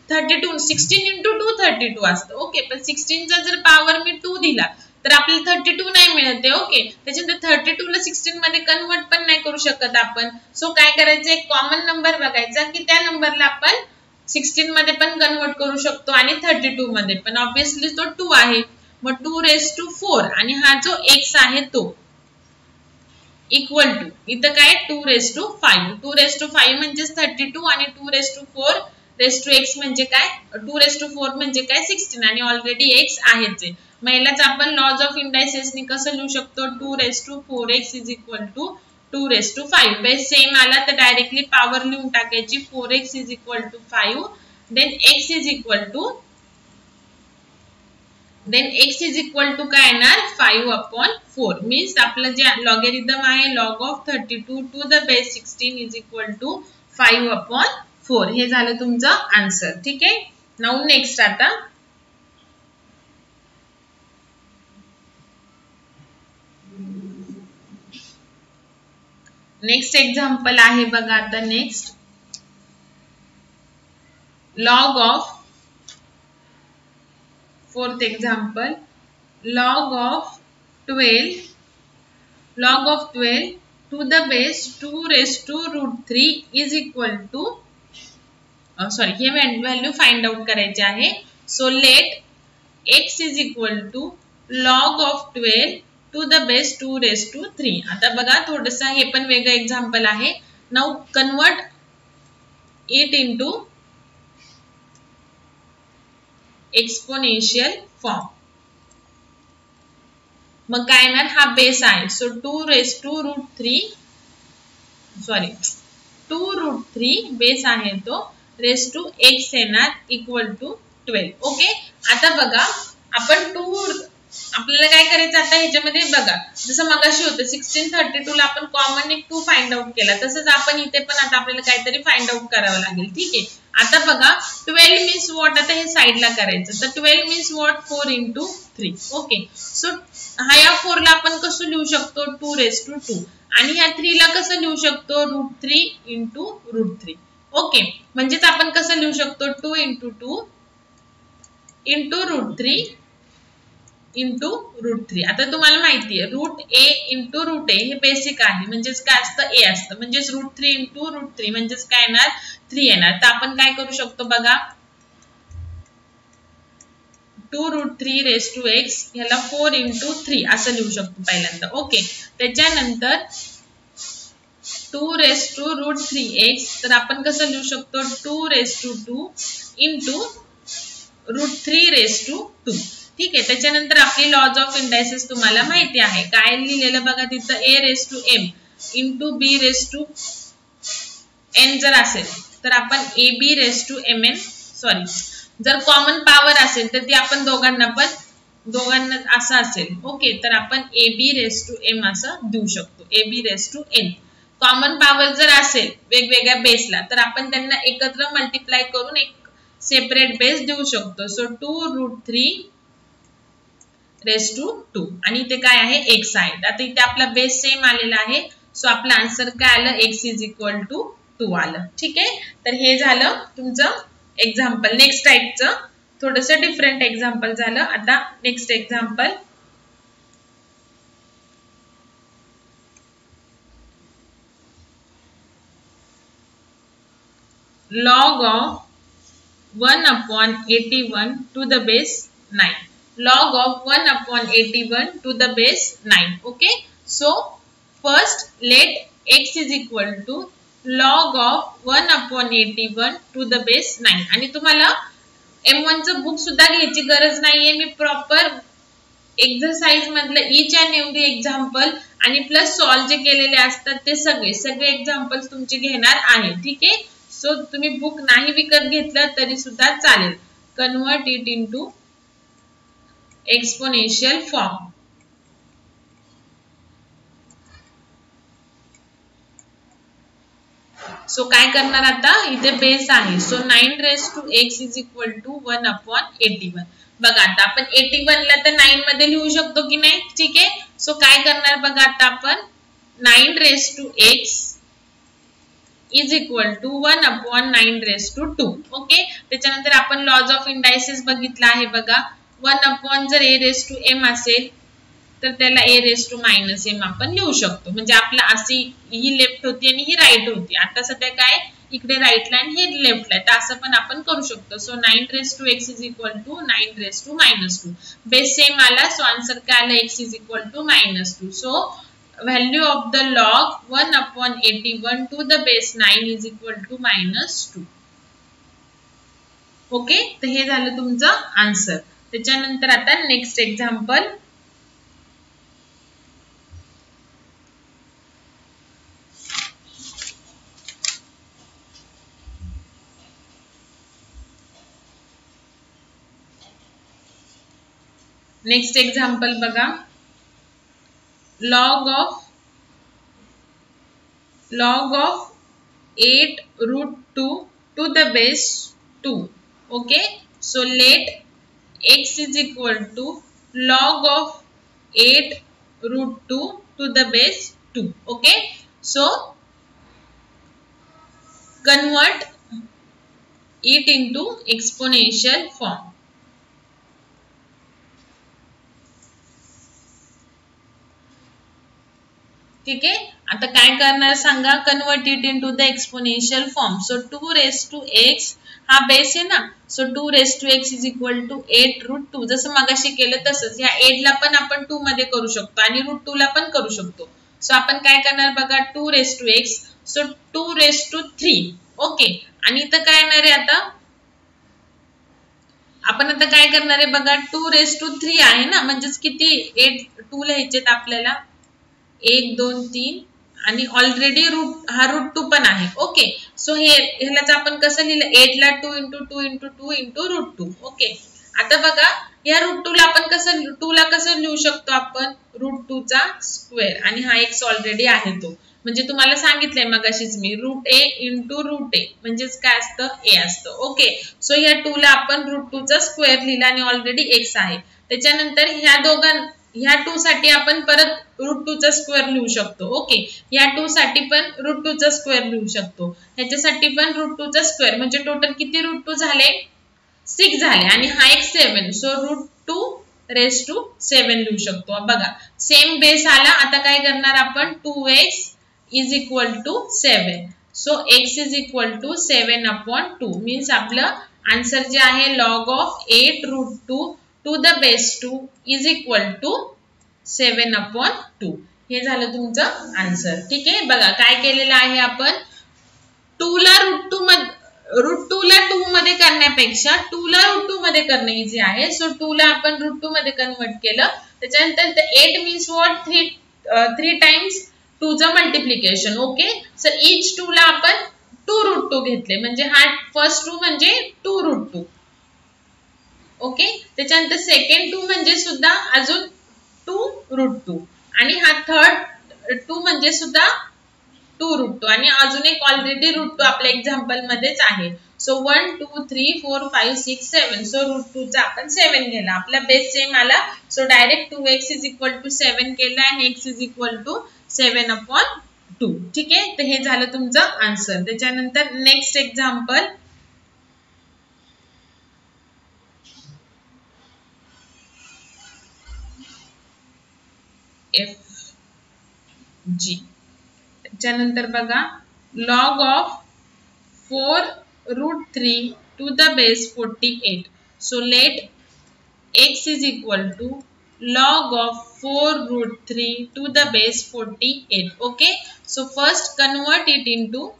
32. 16 इंटू 2 32 असतं. ओके, पण 16 चा जर पॉवर मी 2 दिला तर आपल्याला 32 नाही मिळत आहे. ओके, त्याच्यानंतर 32 ला 16 मध्ये कन्वर्ट पण नाही करू शकत आपण. सो काय करायचं, एक कॉमन नंबर बघायचा की त्या नंबरला आपण 16 मध्ये पण कन्वर्ट करू शकतो आणि 32 मध्ये पण. ऑब्विसली तो 2 आहे, मग 2 रेस टू 4 आणि हा जो x आहे तो इक्वल टू इथं काय 2 रेस टू 5. 2 रेस टू 5 म्हणजे 32 आणि 2 raise to 4 raise to x म्हणजे काय, 2 रेस टू 4 म्हणजे काय 16 आणि ऑलरेडी x आहेच आहे. मग यालाच आपण लॉज ऑफ इंडायसेस नि कसं लिहू शकतो, 2 raise to 4x is equal to 2 raise to 5. Base same आला तर डायरेक्टली पॉवर लिहून टाकायची, 4x is equal to 5 then x is equal to काय येणार 5/4. मीन्स आपलं जे लॉगॅरिथम आहे log of 32 to the base 16 is equal to 5/4. हे झालं तुमचं आन्सर. ठीक आहे, नाउ नेक्स्ट आता नेक्स्ट एक्झाम्पल आहे बघा. आता next log of, fourth example, log of 12 to the base 2 raise to √3 is equal to, sorry हे व्हॅल्यू फाइंड आउट करायचे आहे. So let x is equal to log of 12 to the base 2 raise to 3. आता बघा थोडंसं हे पण वेगळं एक्झाम्पल आहे. Now convert it into exponential form. मग काय येणार, हा बेस आहे, so 2 raise to √3, sorry 2 √3 base आहे तो, रेस टू x येणार इक्वल टू 12. ओके, आता बघा आपण 2 आपल्याला काय करायचं आता ह्याच्यामध्ये बघा, जसं मगाशी होतं 16 32 ला आपण कॉमन एक 2 फाइंड आउट केला, तसंच आपण इथे पण आता आपल्याला काहीतरी फाइंड आउट करावं लागेल. ठीक आहे, आता बघा 12 मीन्स व्हॉट, आता हे साइडला करायचं, तर 12 means what 4 into 3. Okay, so हा या 4 ला आपण कसं लिहू शकतो 2 रेस टू 2 आणि ह्या 3 ला कसं लिहू शकतो √3 इंटू √3. ओके, म्हणजेच आपण कसं लिहू शकतो 2 इंटू 2 इंटू √3 इंटू √3. आता तुम्हाला माहिती आहे √a इंटू √a हे बेसिक आहे, म्हणजेच काय असतं a असतं, म्हणजेच √3 इंटू √3 म्हणजेच काय येणार 3 येणार. तर आपण काय करू शकतो बघा 2√3 raised to x ह्याला 4 into 3 असं लिहू शकतो पहिल्यांदा. ओके, त्याच्यानंतर 2 raised to √3x तर आपण कसं लिहू शकतो 2 raised to 2 into √3 raised to 2. ठीक आहे, त्याच्यानंतर आपली लॉज ऑफ इंडायसेस तुम्हाला माहिती आहे. काय लिहिलेलं बघा तिथं a raised to m into b raised to n जर असेल तर आपण ab raised to mn sorry जर कॉमन पॉवर असेल तर ती आपण दोघांना असं असेल. ओके, तर आपण ab raised to m असं देऊ शकतो, ab raised to n. Common power जर असेल वेगवेगळ्या बेसला तर आपण त्यांना एकत्र मल्टिप्लाय करून एक सेपरेट बेस देऊ शकतो. सो 2√3 raised to 2 आणि इथे काय आहे x आहे. आता इथे आपला बेस सेम आलेला आहे, सो आपला आन्सर काय आलं x इज इक्वल टू 2 आलं. ठीक आहे, तर हे झालं तुमचं एक्झाम्पल. नेक्स्ट टाईपचं थोडंसं डिफरंट एक्झाम्पल झालं. आता next example log of 1/81 to the base 9. Log of 1/81 to the base 9. Okay, so first let x is equal to log of 1/81 to the base 9. आणि तुम्हाला M1 चं बुक सुद्धा घ्यायची गरज नाहीये. मी प्रॉपर एक्सरसाइज मधलं ईच अँड एव्हरी एक्झाम्पल आणि प्लस सॉल्व जे केलेले असतात ते सगळे एक्झाम्पल्स तुमचे घेणार आहे. ठीक आहे, सो तुम्ही बुक नाही विकत घेतलं तरी सुद्धा चालेल. Convert it into exponential form. So काय करणार आता इथे बेस आहे, so 9 raised to x is equal to 1/81. बघा आता आपण 81 ला तर 9 मध्ये लिहू शकतो की नाही. ठीक आहे, सो काय करणार बघा आता आपण 9 raised to x is equal to 1/9 raised to 2. Okay, त्याच्यानंतर आपण लॉज ऑफ इंडायसेस बघितला आहे बघा. 1 जर a raised to m असेल तर त्याला a raised to -m आपण लिहू शकतो. म्हणजे आपला अशी ही लेफ्ट होती आणि ही राईट होती. आता सध्या काय इकडे राईट लाईन हे लेफ्ट लाईन, तर असं पण आपण करू शकतो. So 9 raised to x is equal to 9 raised to -2. Base same आला, सो आन्सर काय आला x is equal to -2. So value of the log 1/81 to the base 9 is equal to -2. Okay, तर हे झालं तुमचं आन्सर. त्याच्यानंतर आता नेक्स्ट एक्झाम्पल बघा. log of 8√2 to the base 2. okay, so let x is equal to log of 8√2 to the base 2. okay, so convert it into exponential form. ठीक आहे, आता काय करणार सांगा, convert it into the exponential form. So 2 raised to x हा बेस आहे ना, so 2 raised to x is equal to 8√2. जसं मगाशी केलं तसंच या 8 ला पण आपण 2 मध्ये करू शकतो आणि √2 ला पण करू शकतो. सो आपण काय करणार बघा 2 raised to x, so 2 raised to 3. Okay, आणि इथं काय येणार आहे आता आपण आता काय करणार आहे बघा 2 raised to 3 आहे ना, म्हणजेच किती 2 लिहायचेत आपल्याला 1 2 3 आणि ऑलरेडी हा √2 पण आहे. ओके, सो ह्यालाच आपण कसं लिहिलं 8 ला 2 into 2 into 2 into √2. ओके, आता बघा या √2 ला आपण कसं 2 ला कसं लिहू शकतो आपण √2 चा स्क्वेअर आणि हा x ऑलरेडी आहे तो, म्हणजे तुम्हाला सांगितलंय मगाशीच मी √a into √a म्हणजेच काय असतं a असतं. ओके, सो या 2 ला आपण √2 चा स्क्वेअर लिहिला आणि ऑलरेडी x आहे. त्याच्यानंतर ह्या 2 साठी आपण परत √2 चा स्क्वेअर लिहू शकतो. ओके, या 2 साठी पण √2 चा स्क्वेअर लिहू शकतो, ह्याच्यासाठी पण √2 चा स्क्वेअर, म्हणजे टोटल किती √2 झाले 6 झाले आणि हा एक 7. सो √2 रेस टू 7 लिहू शकतो. बघा सेम बेस आला. आता काय करणार आपण 2x is equal to 7. So x is equal to 7/2 means आपलं आन्सर जे आहे log of 8√2 to the base 2 is equal to 7/2. हे झालं तुमचं आन्सर. ठीक आहे. बघा काय केलेलं आहे आपण 2 ला √2 ला 2 मध्ये करण्यापेक्षा 2 ला √2 मध्ये करणं इझी आहे. सो 2 ला आपण √2 मध्ये कन्वर्ट केलं. त्याच्यानंतर 8 मीन्स व्हॉट 3 टाइम्स 2 चं मल्टिप्लिकेशन. ओके. सर इच 2 ला आपण 2√2 घेतले म्हणजे हा फर्स्ट 2 म्हणजे 2√2. ओके. त्याच्यानंतर सेकंड 2 म्हणजे सुद्धा अजून 2√2 आणि हा थर्ड 2 म्हणजे सुद्धा 2√2 आणि अजून एक ऑलरेडी √2 आपल्या एक्झाम्पल मध्येच आहे. सो 1 2 3 4 5 6 7. सो √2 चा आपण 7 घेला. आपला बेस सेम आला. So direct 2x is equal to 7 केला आणि x इज इक्वल टू 7/2. ठीक आहे. तर हे झालं तुमचं आन्सर. त्याच्यानंतर नेक्स्ट एक्झाम्पल FG. त्याच्यानंतर बघा log of 4√3 to the base 48. So let x is equal to log of 4√3 to the base 48. Okay. So first convert it into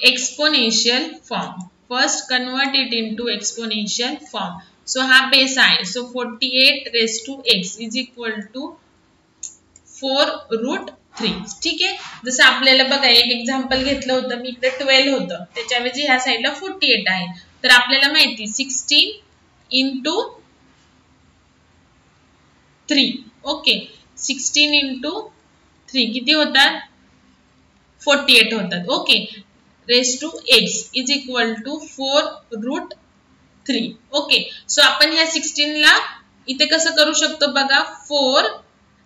exponential form. First convert it into exponential form. So हा बेस आहे. So 48 raised to x is equal to 4√3. ठीक आहे. जसं आपल्याला बघा एक एक्झाम्पल घेतलं होतं मी इकडे 12 होतं त्याच्याऐवजी ह्या साईडला 48 आहे. तर आपल्याला माहिती 16 into 3. ओके. 16 into 3 किती होतात 48 होतात. Okay. Raise to x is equal to 4√3. Okay. So आपण ह्या 16 ला इथे कसं करू शकतो बघा 4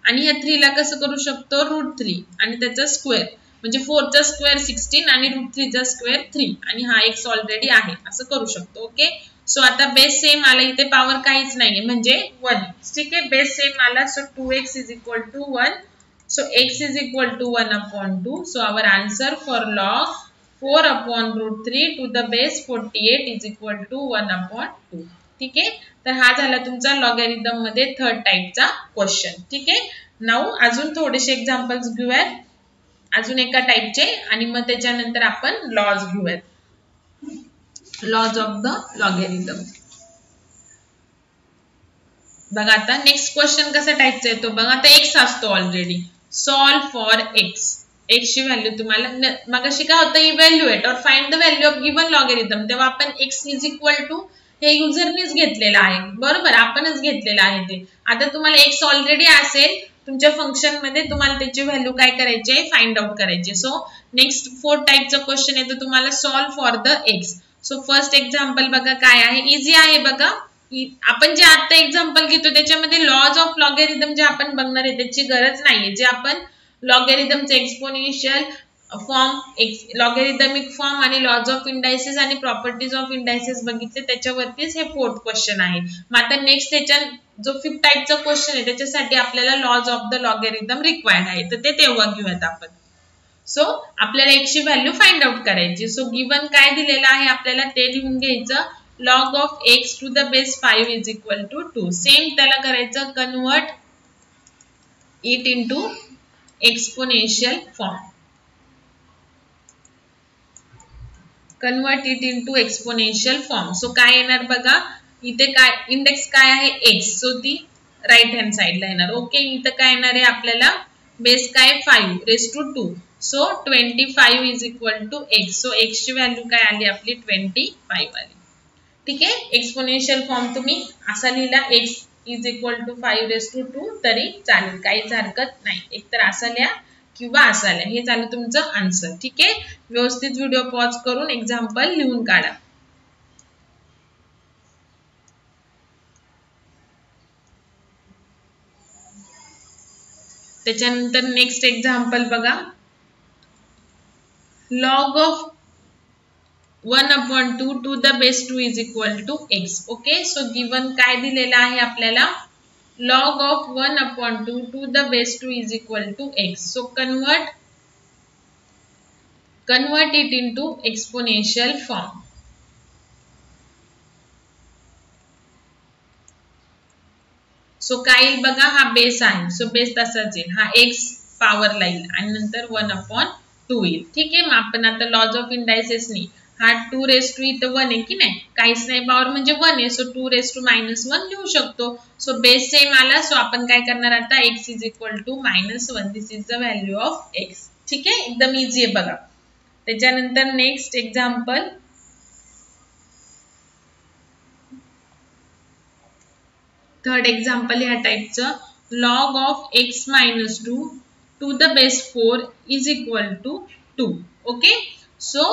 आणि ह्या 3 ला कसं करू शकतो √3 आणि त्याचा स्क्वेअर म्हणजे 4 चा स्क्वेअर 16 आणि √3 चा स्क्वेअर 3 आणि हा x ऑलरेडी आहे असं करू शकतो. ओके. सो आता बेस सेम आला. इथे पॉवर काहीच नाहीये म्हणजे 1. ठीक आहे. बेस सेम आला. So 2x is equal to 1. So x is equal to 1/2. So our answer for log 4/√3 to the base 48 is equal to 1/2. ठीक आहे. तर हा झाला तुमचा लॉगॅरिथम मध्ये थर्ड टाइपचा क्वेश्चन. ठीक आहे. नाऊ अजून थोडेसे एक्झाम्पल्स घेऊयात अजून एका टाइपचे आणि मग त्याच्यानंतर आपण लॉज घेऊयात. Laws of the logarithm. बघा आता नेक्स्ट क्वेश्चन कसा टाइपचा येतो बघा. आता x असतो already. Solve for x. x ची व्हॅल्यू तुम्हाला मगाशी काय होतं इव्हॅल्युएट और find the value of given logarithm तेव्हा आपण x इज इक्वल टू हे युजरनेच घेतलेलं आहे. बरोबर आपणच घेतलेलं आहे ते. आता तुम्हाला x ऑलरेडी असेल तुमच्या फंक्शन मध्ये तुम्हाला त्याची व्हॅल्यू काय करायची आहे फाइंड आउट करायची. सो नेक्स्ट फोर्थ टाइपचा क्वेश्चन येतो तुम्हाला solve for the x. So first example बघा काय आहे इझी आहे बघा. आपण जे आता एक्झाम्पल घेतो त्याच्यामध्ये लॉज ऑफ लॉगॅरिथम जे आपण बघणार आहे त्याची गरज नाहीये. जे आपण लॉगॅरिथमचे एक्सपोनेन्शियल फॉर्म लॉगॅरिथमिक फॉर्म आणि लॉज ऑफ इंडायसेस आणि प्रॉपर्टीज ऑफ इंडायसेस बघितले त्याच्यावरतीच हे फोर्थ क्वेश्चन आहे. मग आता नेक्स्ट त्याच्या जो फिफ्थ टाइपचा क्वेश्चन आहे त्याच्यासाठी आपल्याला laws of the logarithm required आहे तर ते तेव्हा घेऊयात आपण. सो आपल्याला x ची व्हॅल्यू फाइंड आउट करायची. सो गिवन काय दिलेलं आहे आपल्याला ते लिहून घ्यायचं. log of x to the base 5 is equal to 2. Same त्याला करायचं convert it into exponential form. Convert it into exponential form. So काय येणार बघा इथे काय इंडेक्स काय आहे x. सो ती राईट हँड साइडला येणार. ओके. इथं काय येणार आहे आपल्याला बेस काय 5 raise to 2. So 25 is equal to x. So x ची व्हॅल्यू काय आली आपली 25 आली. ठीक आहे. एक्सपोनेन्शियल फॉर्म तुम्ही असा लिहिला x is equal to 5 raise to 2 तरी चालेल काहीच हरकत नाही. एकतर असा लिहा किंवा असा लिहा. हे झालं तुमचं आन्सर. ठीक आहे. व्यवस्थित व्हिडिओ पॉज करून एक्झाम्पल लिहून काढा. त्याच्यानंतर नेक्स्ट एक्झाम्पल बघा. Log of 1/2 to the base 2 is equal to x. Okay, so given काय दिलेला आहे आपल्याला log of 1/2 to the base 2 is equal to x. So convert it into exponential form. So काय येईल बघा, हा बेस आहे, सो बेस तसाच येईल, हा x पॉवरला येईल आणि नंतर 1/2 येईल. ठीक आहे, मग आपण आता लॉज ऑफ इंडायसेसनी हा 2 raised to इथं 1 आहे की नाही, काहीच नाही पॉवर म्हणजे 1 आहे, सो 2 raised to -1 लिहू शकतो. सो बेस सेम आला, सो आपण काय करणार आता x is equal to -1. This is the value of x. ठीक आहे, एकदम इझी आहे बघा. त्याच्यानंतर नेक्स्ट एक्झाम्पल, थर्ड एक्झाम्पल ह्या टाइपचं, log of x - 2 to the base 4 is equal to 2. Okay, so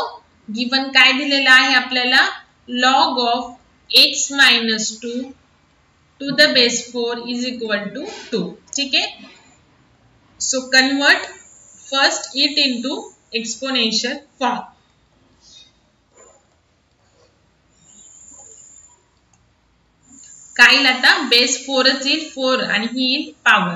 given काय दिलेलं आहे आपल्याला, log of x - 2 to the base 4 is equal to 2. ठीक आहे, so convert first it into exponential form. काय आता बेस 4च येईल, 4 आणि ही येईल power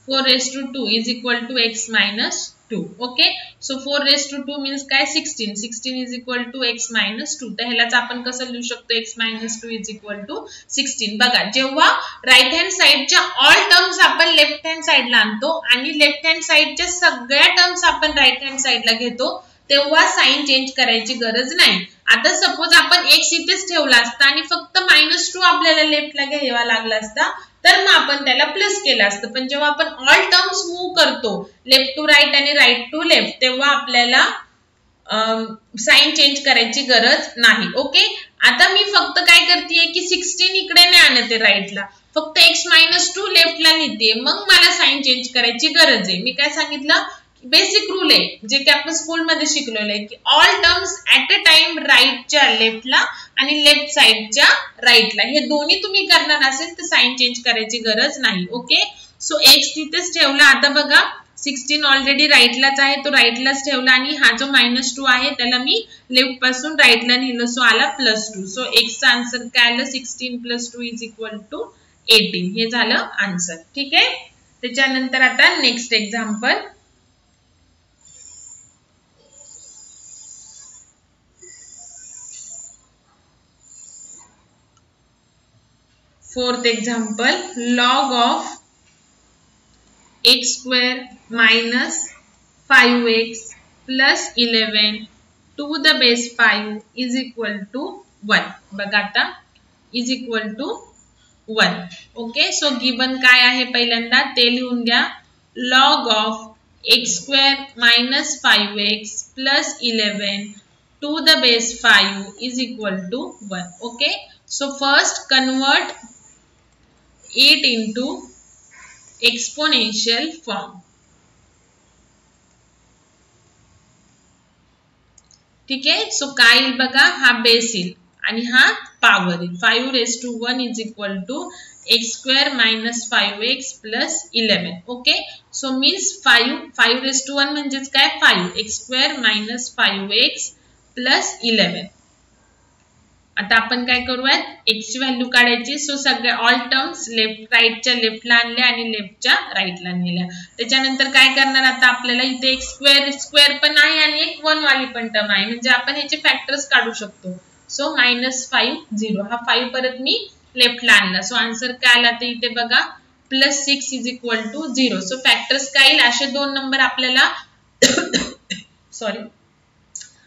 4 raised to 2 is equal to x - 2. Okay, so 4 raised to 2 means काय 16. 16 is equal to x - 2. तर ह्यालाच आपण कसं लिहू शकतो, x - 2 is equal to 16. बघा, जेव्हा राईट हँड साइडच्या ऑल टर्म्स आपण लेफ्ट हँड साइडला आणतो आणि लेफ्ट हँड साइडच्या सगळ्या टर्म्स आपण राईट हँड साइडला घेतो, तेव्हा साइन चेंज करायची गरज नाही. आता सपोज आपण x इथेच ठेवला असता आणि फक्त -2 आपल्याला लेफ्टला घ्यावा लागला असता, तर मग आपण त्याला प्लस केलं असतं. पण जेव्हा आपण ऑल टर्म्स मूव्ह करतो लेफ्ट टू राईट आणि राईट टू लेफ्ट, तेव्हा आपल्याला साइन चेंज करायची गरज नाही. ओके, आता मी फक्त काय करते की 16 इकडे नाही आणते राईटला, फक्त x - 2 लेफ्टला लिहिते, मग मला साइन चेंज करायची गरज आहे. मी काय सांगितलं, बेसिक रूल आहे जे की आपण स्कूल मध्ये शिकलेलं आहे की all terms at a time राईटच्या लेफ्टला आणि लेफ्ट साइडच्या राईटला, हे दोन्ही तुम्ही करणार असेल तर साइन चेंज करायची गरज नाही. ओके, सो x तिथेच ठेवला. आता बघा 16 ऑलरेडी राईटलाच आहे, तो राईटलाच ठेवला आणि हा जो -2 आहे त्याला मी लेफ्ट पासून राईटला नेलं, सो आला +2. सो x चा आन्सर काय आलं, 16 + 2 is equal to 18. हे झालं आन्सर. ठीक आहे, त्याच्यानंतर आता next example, fourth example, log of x² - 5x + 11 to the base 5 is equal to 1. बघा आता is equal to 1. Okay, so given काय आहे पहिल्यांदा ते लिहून घ्या, log of x² - 5x + 11 to the base 5 is equal to 1. Okay, so first convert it into exponential form. ठीक आहे, सो काय येईल बघा, हा बेस येईल आणि हा पॉवर येईल. 5 raised to 1 is equal to x² - 5x + 11. Okay, so means 5 raised to 1 म्हणजेच काय 5, x² - 5x + 11. आता आपण काय करूयात, x ची व्हॅल्यू काढायची. सो सगळे ऑल टर्म्स लेफ्ट राईटच्या लेफ्टला आणल्या आणि लेफ्टच्या राईटला नेल्या. त्याच्यानंतर काय करणार, आता आपल्याला इथे स्क्वेअर पण आहे आणि एक 1 वाली पण टर्म आहे, म्हणजे आपण ह्याचे फॅक्टर्स काढू शकतो. सो -5 0, हा 5 परत मी लेफ्टला आणला, सो आन्सर काय आला ते इथे बघा, +6 is equal to 0. So factors काय येईल, असे 2 नंबर आपल्याला सॉरी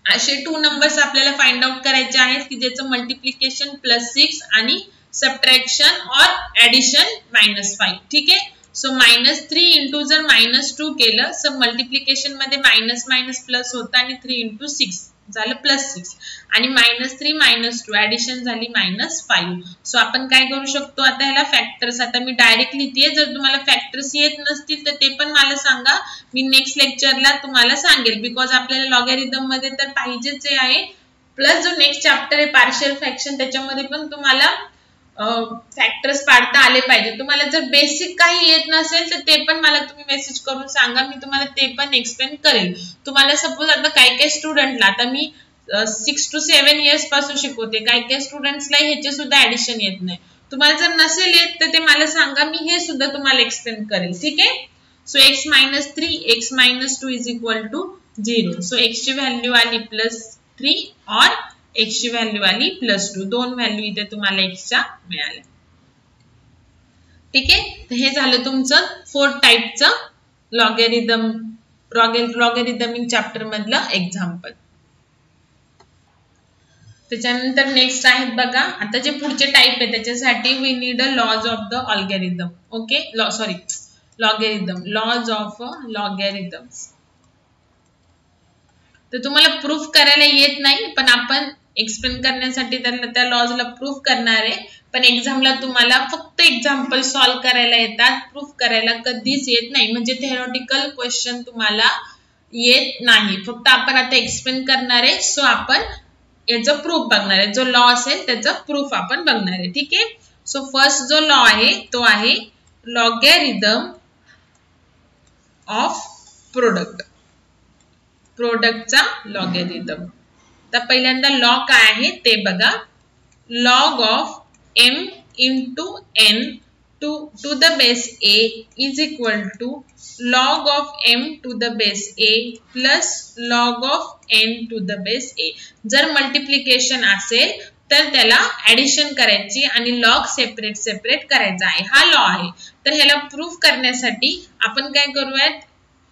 असे 2 नंबर्स आपल्याला फाइंड आउट करायचे आहेत की ज्याचं मल्टिप्लिकेशन +6 आणि सबट्रॅक्शन और ॲडिशन -5. ठीक आहे, सो -3 * जर -2 केलं, सो मल्टिप्लिकेशन मध्ये मायनस प्लस होतं आणि 3 * 6 झालं +6 आणि -3 - 2 ॲडिशन झाली -5. सो आपण काय करू शकतो, आता ह्याला फॅक्टर्स, आता मी डायरेक्ट लिहिते, जर तुम्हाला फॅक्टर्स येत नसतील तर ते पण मला सांगा, मी नेक्स्ट लेक्चरला तुम्हाला सांगेल, बिकॉज आपल्याला लॉगॅरिथम मध्ये तर पाहिजेच आहे, प्लस जो नेक्स्ट चॅप्टर आहे पार्शियल फ्रॅक्शन त्याच्यामध्ये पण तुम्हाला फॅक्टर्स पाडता आले पाहिजे. तुम्हाला जर बेसिक काही येत नसेल तर ते पण मला तुम्ही मेसेज करून सांगा, मी तुम्हाला ते पण एक्सप्लेन करेल. तुम्हाला सपोज आता काही स्टुडंटला, आता मी 6 to 7 इयर्स पासून शिकवते. काही काही स्टुडंट्सला ह्याचे सुद्धा ऍडिशन येत नाही. तुम्हाला जर नसेल येत तर ते मला सांगा, मी हे सुद्धा तुम्हाला एक्सप्लेन करेल. ठीक आहे. So x - 3 x - 2 is equal to 0. So x ची व्हॅल्यू आली +3 और x ची व्हॅल्यू आली +2. दोन व्हॅल्यू इथे तुम्हाला x च्या मिळाल्या. ठीक आहे. तर हे झालं तुमचं 4 टाइपचं लॉगॅरिथमिक चॅप्टर मधलं एक्झाम्पल. त्याच्यानंतर नेक्स्ट आहेत बघा. आता जे पुढचे टाइप आहे त्याच्यासाठी we need a laws of the algorithm. Okay, logarithm, laws of logarithms. तर तुम्हाला प्रूफ करायला येत नाही, पण आपण एक्सप्लेन करण्यासाठी त्या लॉजला प्रूफ करणार आहे. पण एक्झामला तुम्हाला फक्त एक्झाम्पल सॉल्व्ह करायला येतात, प्रूफ करायला कधीच येत नाही. म्हणजे थेरॉटिकल क्वेश्चन तुम्हाला येत नाही, फक्त आपण आता एक्सप्लेन करणार आहे. सो आपण याचा प्रूफ बघणार आहे. जो लॉ असेल त्याचा प्रूफ आपण बघणार आहे. ठीक आहे. सो फर्स्ट जो लॉ आहे तो आहे लॉगॅरिथम ऑफ प्रोडक्ट. प्रोडक्टचा लॉगॅरिथम. तर पहिल्यांदा लॉ काय आहे ते बघा. Log of m into n to the base a is equal to log of m to the base a plus log of n to the base a. जर मल्टिप्लिकेशन असेल तर त्याला ऍडिशन करायची आणि लॉग सेपरेट करायचा आहे. हा लॉ आहे. तर ह्याला प्रूफ करण्यासाठी आपण काय करूयात,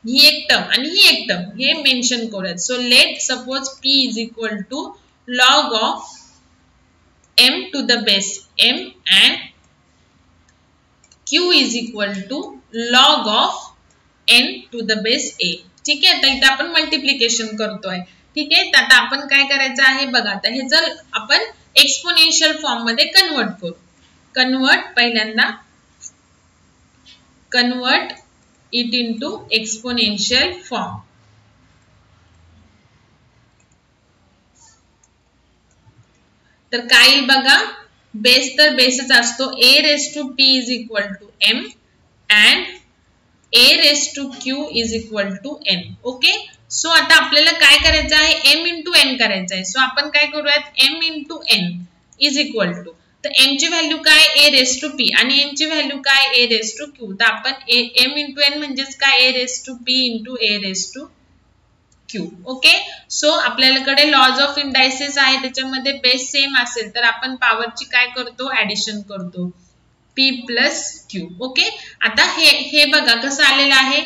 ही एक टर्म आणि ही एक टर्म हे मेन्शन करूयात. So let suppose p is equal to log of m to the base m and q is equal to log of n to the base a. ठीक आहे. तर इथे आपण मल्टिप्लिकेशन करतोय. ठीक आहे. तर आता आपण काय करायचं आहे बघा. आता हे जर आपण एक्सपोनेन्शियल फॉर्म मध्ये कन्वर्ट करू. पहिल्यांदा convert it into exponential form. तर काय येईल बघा. बेस तर बेसच असतो. a raised to p is equal to m and a raised to q is equal to n. Okay. So आता आपल्याला काय करायचं आहे, m into n करायचं आहे. सो आपण काय करूयात, m into n is equal to, तर m ची व्हॅल्यू काय a raised to p आणि n ची व्हॅल्यू काय a raised to q. तर आपण m into n म्हणजेच काय a raised to p into a raised to q. Okay. So आपल्याकडे लॉज ऑफ इंडायसेस आहे, त्याच्यामध्ये बेस सेम असेल तर आपण पॉवरची काय करतो, ऍडिशन करतो, p प्लस q. ओके. आता हे बघा कसं आलेलं आहे,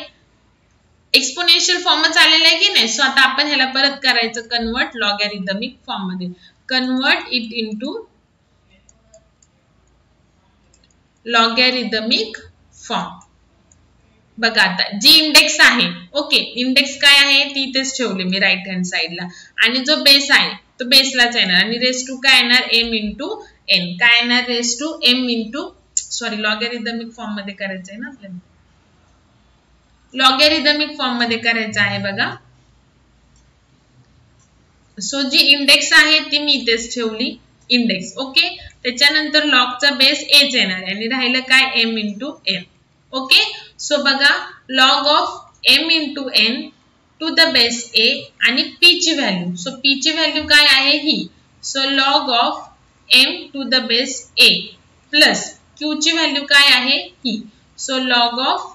एक्सपोनेन्शियल फॉर्मच आलेला आहे की नाही. सो आता आपण ह्याला परत करायचं कन्वर्ट लॉगॅरिथमिक फॉर्म मध्ये. Convert it into logarithmic form. बघा आता जी इंडेक्स आहे, ओके, इंडेक्स काय आहे ती इथेच ठेवली मी राईट हँड साइडला, आणि जो बेस आहे तो बेसलाच येणार आणि रेस टू काय येणार m इंटू n. काय येणार raise to m into, sorry logarithmic form मध्ये करायचं आहे ना आपल्याला, लॉगॅरिथमिक फॉर्म मध्ये करायचं आहे बघा. सो जी इंडेक्स आहे ती मी इथेच ठेवली इंडेक्स. ओके. त्याच्यानंतर लॉगचा बेस एच येणार आहे आणि राहिलं काय m into n. Okay. So बघा log of m into n to the base a आणि p ची व्हॅल्यू. सो p ची व्हॅल्यू काय आहे ही. So log of m to the base a plus q ची व्हॅल्यू काय आहे ही. So log of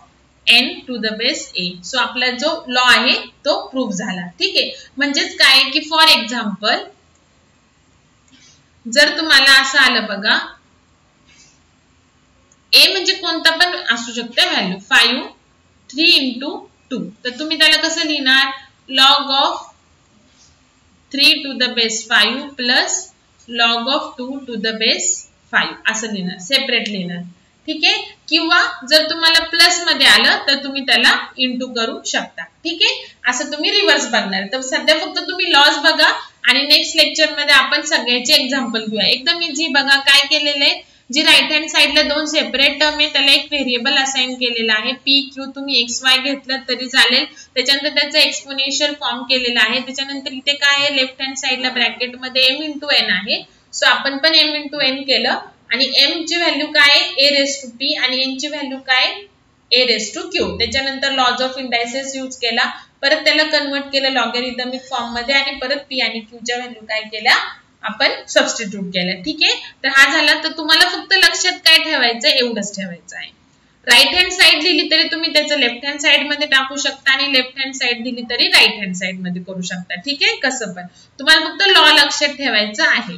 n to the base a. So आपला जो लॉ आहे तो प्रूफ झाला. ठीक आहे. म्हणजेच काय की फॉर एक्झाम्पल जर तुम्हाला असं आलं बघा, a म्हणजे कोणता पण असू शकते व्हॅल्यू, 5 3 इंटू 2, तर तुम्ही त्याला कसं लिहिणार, log of 3 to the base 5 plus log of 2 to the base 5 असं लिहिणार, सेपरेट लिहिणार. ठीक आहे. किंवा जर तुम्हाला प्लस मध्ये आलं तर तुम्ही त्याला इंटू करू शकता. ठीक आहे. असं तुम्ही रिव्हर्स बघणार. तर सध्या फक्त तुम्ही लॉज बघा आणि नेक्स्ट लेक्चर मध्ये आपण सगळ्याचे एक्झाम्पल घेऊया. एकदम इझी. बघा काय केलेलं आहे, जी राईट हँड साइडला दोन सेपरेट टर्म आहे त्याला एक व्हेरिएबल असाइन केलेला आहे, पी क्यू. तुम्ही एक्स वाय घेतलं तरी चालेल. त्याच्यानंतर त्याचा एक्सपोनेन्शियल फॉर्म केलेला आहे. त्याच्यानंतर इथे काय आहे, लेफ्ट हँड साइडला ब्रॅकेट मध्ये m इंटू n आहे. सो आपण पण m इंटू n केलं आणि m ची व्हॅल्यू काय a रेस टू p आणि n ची व्हॅल्यू काय a रेस टू q. त्याच्यानंतर लॉज ऑफ इंडायसेस यूज केला. परत त्याला कन्वर्ट केलं लॉगॅरिथमिक फॉर्म मध्ये आणि परत पी आणि क्यूच्या व्हॅल्यू काय केल्या आपण सबस्टिट्यूट केल्या. ठीक आहे, तर हा झाला. तर तुम्हाला फक्त लक्षात काय ठेवायचं एवढंच ठेवायचं आहे. राईट हँड साइड दिली तरी तुम्ही त्याचं लेफ्ट हँड साइड मध्ये टाकू शकता आणि लेफ्ट हँड साइड दिली तरी राईट हँड साइड मध्ये करू शकता. ठीक आहे, कसं पण तुम्हाला फक्त लॉ लक्षात ठेवायचं आहे.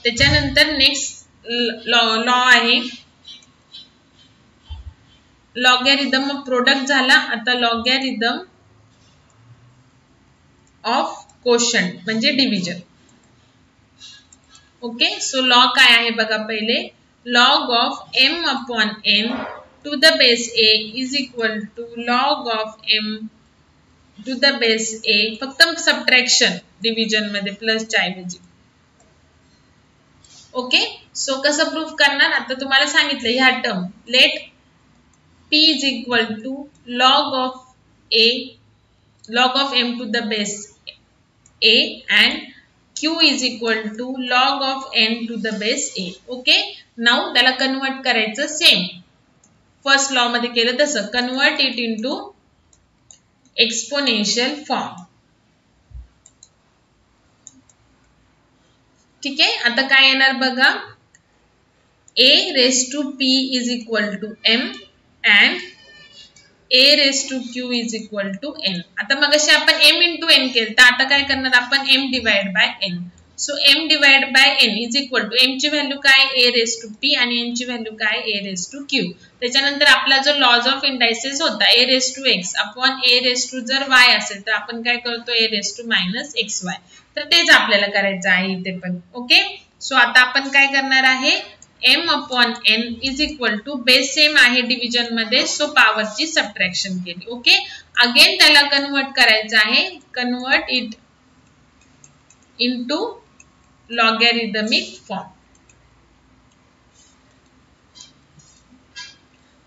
त्याच्यानंतर नेक्स्ट लॉ आहे लॉगॅरिथम ऑफ प्रोडक्ट झाला. आता लॉगॅरिथम ऑफ कोशंट म्हणजे डिव्हिजन. ओके, सो लॉ काय आहे बघा. पहिले log of m upon n to the base a is equal to log of m to the base a. फक्त सबट्रॅक्शन डिव्हिजन मध्ये प्लस च्या ऐवजी. ओके, सो कसं प्रूफ करणार आता तुम्हाला सांगितलं. ह्या term let p is equal to log of a log of m to the base a and q is equal to log of n to the base a. Okay, now त्याला कन्वर्ट करायचं सेम फर्स्ट लॉ मध्ये केलं तसं. Convert it into exponential form. ठीक आहे, आता काय येणार बघा. a raised to p is equal to m and a raised to q is equal to n. आता मगाशी आपण m into n केलं, तर आता काय करणार आपण m divided by n. So m divided by n is equal to m ची व्हॅल्यू काय a raised to p आणि n ची व्हॅल्यू काय a raised to q. त्याच्यानंतर आपला जो लॉज ऑफ इंडायसेस होता a raised to x upon a raised to जर y असेल तर आपण काय करतो a raised to minus xy. तर तेच आपल्याला करायचं आहे इथे पण. ओके, सो आता आपण काय करणार आहे m upon n is equal to base same आहे डिव्हिजन मध्ये, सो पॉवरची सबट्रॅक्शन केली. ओके, अगेन त्याला कन्वर्ट करायचं आहे. Convert it into logarithmic form.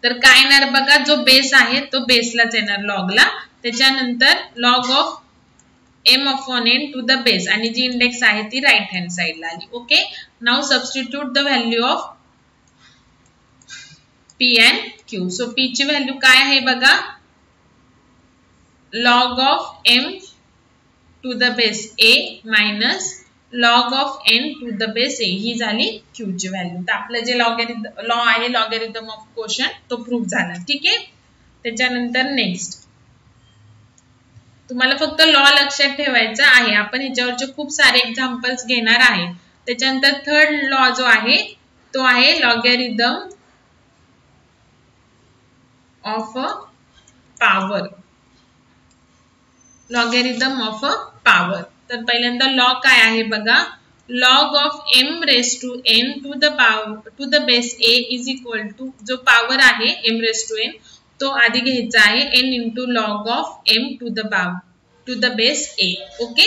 तर काय येणार बघा. जो बेस आहे तो बेसलाच येणार लॉगला. त्याच्यानंतर log of m upon n to the base आणि जी इंडेक्स आहे ती राईट हँड साइडला आली. Okay, now substitute the value of p and q. So p ची व्हॅल्यू काय आहे बघा. log of m to the base a minus log of n to the base a ही झाली q ची व्हॅल्यू. तर आपलं जे लॉ आहे लॉगॅरिथम ऑफ कोशंट तो प्रूफ झाला. ठीक आहे, त्याच्यानंतर नेक्स्ट तुम्हाला फक्त लॉ लक्षात ठेवायचा आहे. आपण ह्याच्यावरचे खूप सारे एक्झाम्पल्स घेणार आहे. त्याच्यानंतर थर्ड लॉ जो आहे तो आहे logarithm of a power. Logarithm of a power. तर पहिल्यांदा लॉ काय आहे बघा. Log of m raise to n to the base a is equal to जो पॉवर आहे m रेज टू n तो आधी घ्यायचा आहे n into log of m to the base a. Okay,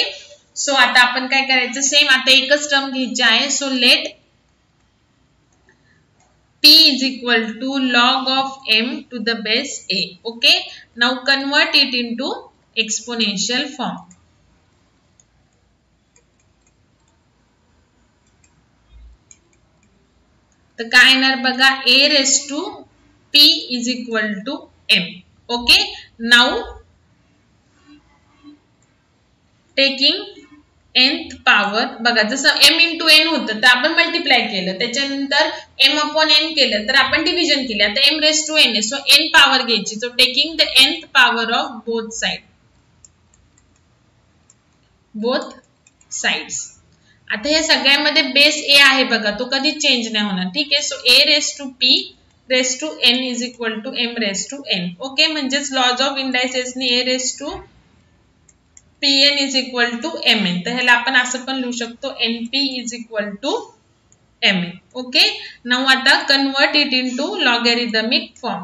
so आता आपण काय करायचं सेम आता एकच टर्म घ्यायची आहे. So late p is equal to log of m to the base a. Okay, now convert it into exponential form. तर काय येणार बघा. a raised to p is equal to m. Okay, now taking nth power बघा जसं m into n होतं तर आपण मल्टिप्लाय केलं, त्याच्यानंतर m upon n केलं तर आपण डिव्हिजन केलं. आता m raised to n आहे, सो n पॉवर घ्यायची. So taking the nth power of both sides. आता हे सगळ्यामध्ये बेस a आहे बघा, तो कधी चेंज नाही होणार. ठीक आहे, so a raised to p raised to n is equal to m raised to n. Okay, म्हणजेच लॉज ऑफ इंडायसेस ने a raised to pn is equal to mn. तर ह्याला आपण असं पण लिहू शकतो np is equal to mn. Okay, now आता convert it into logarithmic form.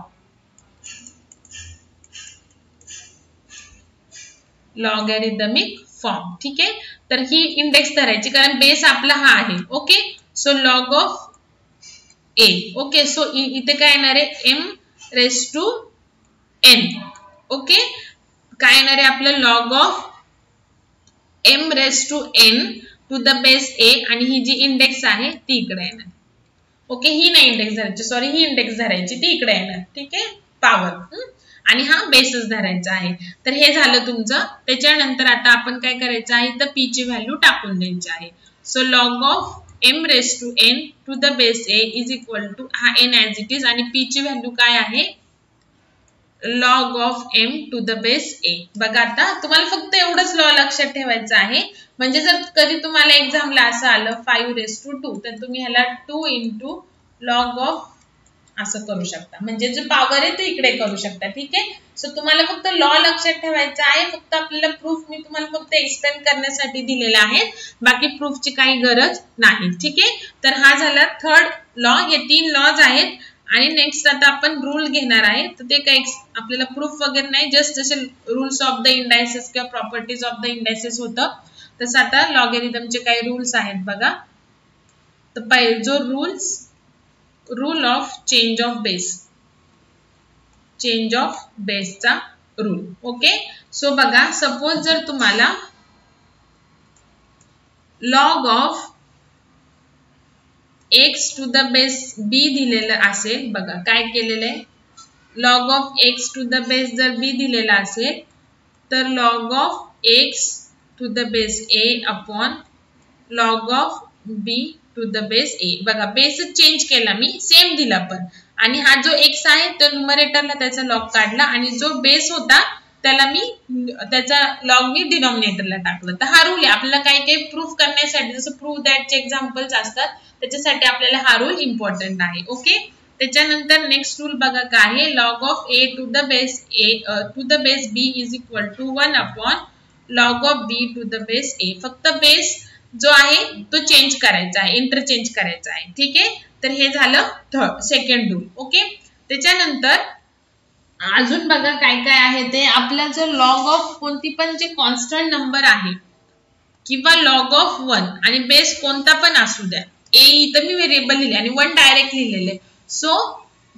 Logarithmic form. ठीक आहे, तर ही इंडेक्स धरायची कारण बेस आपला हा आहे. Okay, so log of a. Okay, so इथे काय येणार आहे m raise to n. Okay, काय येणार आहे आपलं log of m raise to n to the base a आणि ही जी इंडेक्स आहे ती इकडे येणार. ओके, ही नाही इंडेक्स धरायची, सॉरी ही इंडेक्स धरायची ती इकडे येणार. ठीक आहे, पॉवर. आणि हा बेसच धरायचा आहे. तर हे झालं तुमचं. त्याच्यानंतर आता आपण काय करायचं आहे, तर p ची व्हॅल्यू टाकून द्यायची आहे. So log of m raised to n to the base a is equal to हा n as it is आणि p ची व्हॅल्यू काय आहे, log of m to the base a. बघा आता तुम्हाला फक्त एवढंच लॉ लक्षात ठेवायचं आहे. म्हणजे जर कधी तुम्हाला एक्झामला असं आलं 5 raised to 2 तर तुम्ही ह्याला 2 into log of असं करू शकता. म्हणजे जो पॉवर आहे तो इकडे करू शकता. ठीक आहे. सो तुम्हाला फक्त लॉ लक्षात ठेवायचा आहे. फक्त आपल्याला प्रूफ मी तुम्हाला फक्त एक्सप्लेन करण्यासाठी दिलेला आहे. बाकी प्रूफची काही गरज नाही. ठीक आहे. तर हा झाला थर्ड लॉ. हे 3 लॉज आहेत. आणि नेक्स्ट आता आपण रूल घेणार आहे. तर ते काही आपल्याला प्रूफ वगैरे नाही, जस्ट जसे रूल्स ऑफ द इंडायसेस किंवा प्रॉपर्टीज ऑफ द इंडायसेस होतं तसं आता लॉगॅरिथमचे काही रूल्स आहेत बघा. तर जो रूल ऑफ चेंज ऑफ बेसचा रूल. ओके. सो बघा, सपोज जर तुम्हाला log of x to the base b दिलेलं असेल, बघा काय केलेलं आहे, log of x to the base जर b दिलेला असेल तर log of x to the base a upon log of b to the base a. बघा बेस चेंज केला मी, सेम दिला पण, आणि हा जो x आहे तो न्यूमरेटरला त्याचा लॉग काढला आणि जो बेस होता त्याला मी त्याचा लॉग मी डिनॉमिनेटरला टाकलं. तर हा रूल आहे. आपल्याला काही काही प्रूफ करण्यासाठी, जसं प्रूफ दॅटचे एक्झाम्पल्स असतात त्याच्यासाठी आपल्याला हा रूल इम्पॉर्टंट आहे. ओके. त्याच्यानंतर नेक्स्ट रूल बघा काय आहे, log of a to the base b is equal to 1 upon log of b to the base a. फक्त बेस जो आहे तो चेंज करायचा आहे, इंटरचेंज करायचा आहे. ठीक आहे. तर हे झालं सेकंड रूल. ओके. त्याच्यानंतर अजून बघा काय काय आहे ते, आपला जो लॉग ऑफ कोणती पण जे कॉन्स्टंट नंबर आहे किंवा लॉग ऑफ 1 आणि बेस कोणता पण असू द्या, a इथं मी व्हेरिएबल लिहिले आणि 1 डायरेक्ट लिहिलेले. सो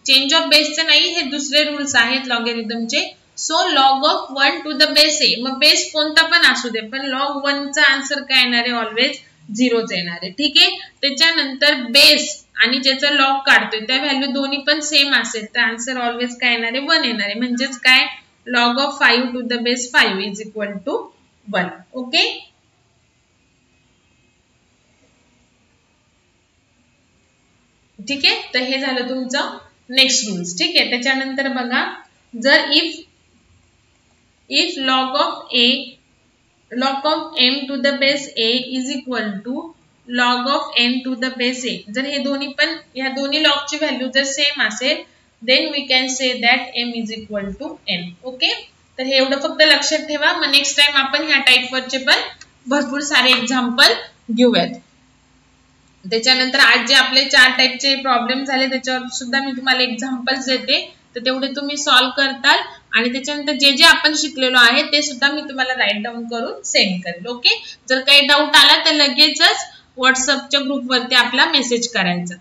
चेंज ऑफ बेसचे नाही, हे दुसरे रूल्स आहेत लॉगॅरिथमचे. So log of 1 to the base a, मग बेस कोणता पण असू दे पण लॉग 1 चा आन्सर काय येणार आहे, ऑलवेज 0च येणार आहे. ठीक आहे. त्याच्यानंतर बेस आणि ज्याचा लॉग काढतोय त्या व्हॅल्यू दोन्ही पण सेम असेल तर आन्सर ऑलवेज काय येणार आहे, 1 येणार आहे. म्हणजेच काय, log of 5 to the base 5 is equal to 1. Okay. ठीक आहे. तर हे झालं तुमचं नेक्स्ट रूल्स. ठीक आहे. त्याच्यानंतर बघा, जर if log of m to the base a is equal to log of n to the base a, जर हे दोन्ही पण, या दोन्ही लॉगची व्हॅल्यू जर सेम असेल then we can say that m is equal to n. Okay. तर हे एवढं फक्त लक्षात ठेवा. मग नेक्स्ट टाइम आपण ह्या टाईपवरचे पण भरपूर सारे एक्झाम्पल घेऊयात. त्याच्यानंतर आज जे आपले 4 टाईपचे प्रॉब्लेम झाले त्याच्यावर सुद्धा मी तुम्हाला एक्झाम्पल्स देते, तर तेवढे तुम्ही सॉल्व्ह करताल आणि त्याच्यानंतर जे जे आपण शिकलेलो आहे ते सुद्धा मी तुम्हाला राईट डाऊन करून सेंड करेल. ओके. जर काही डाऊट आला तर लगेचच व्हॉट्सअपच्या ग्रुपवरती आपला मेसेज करायचा.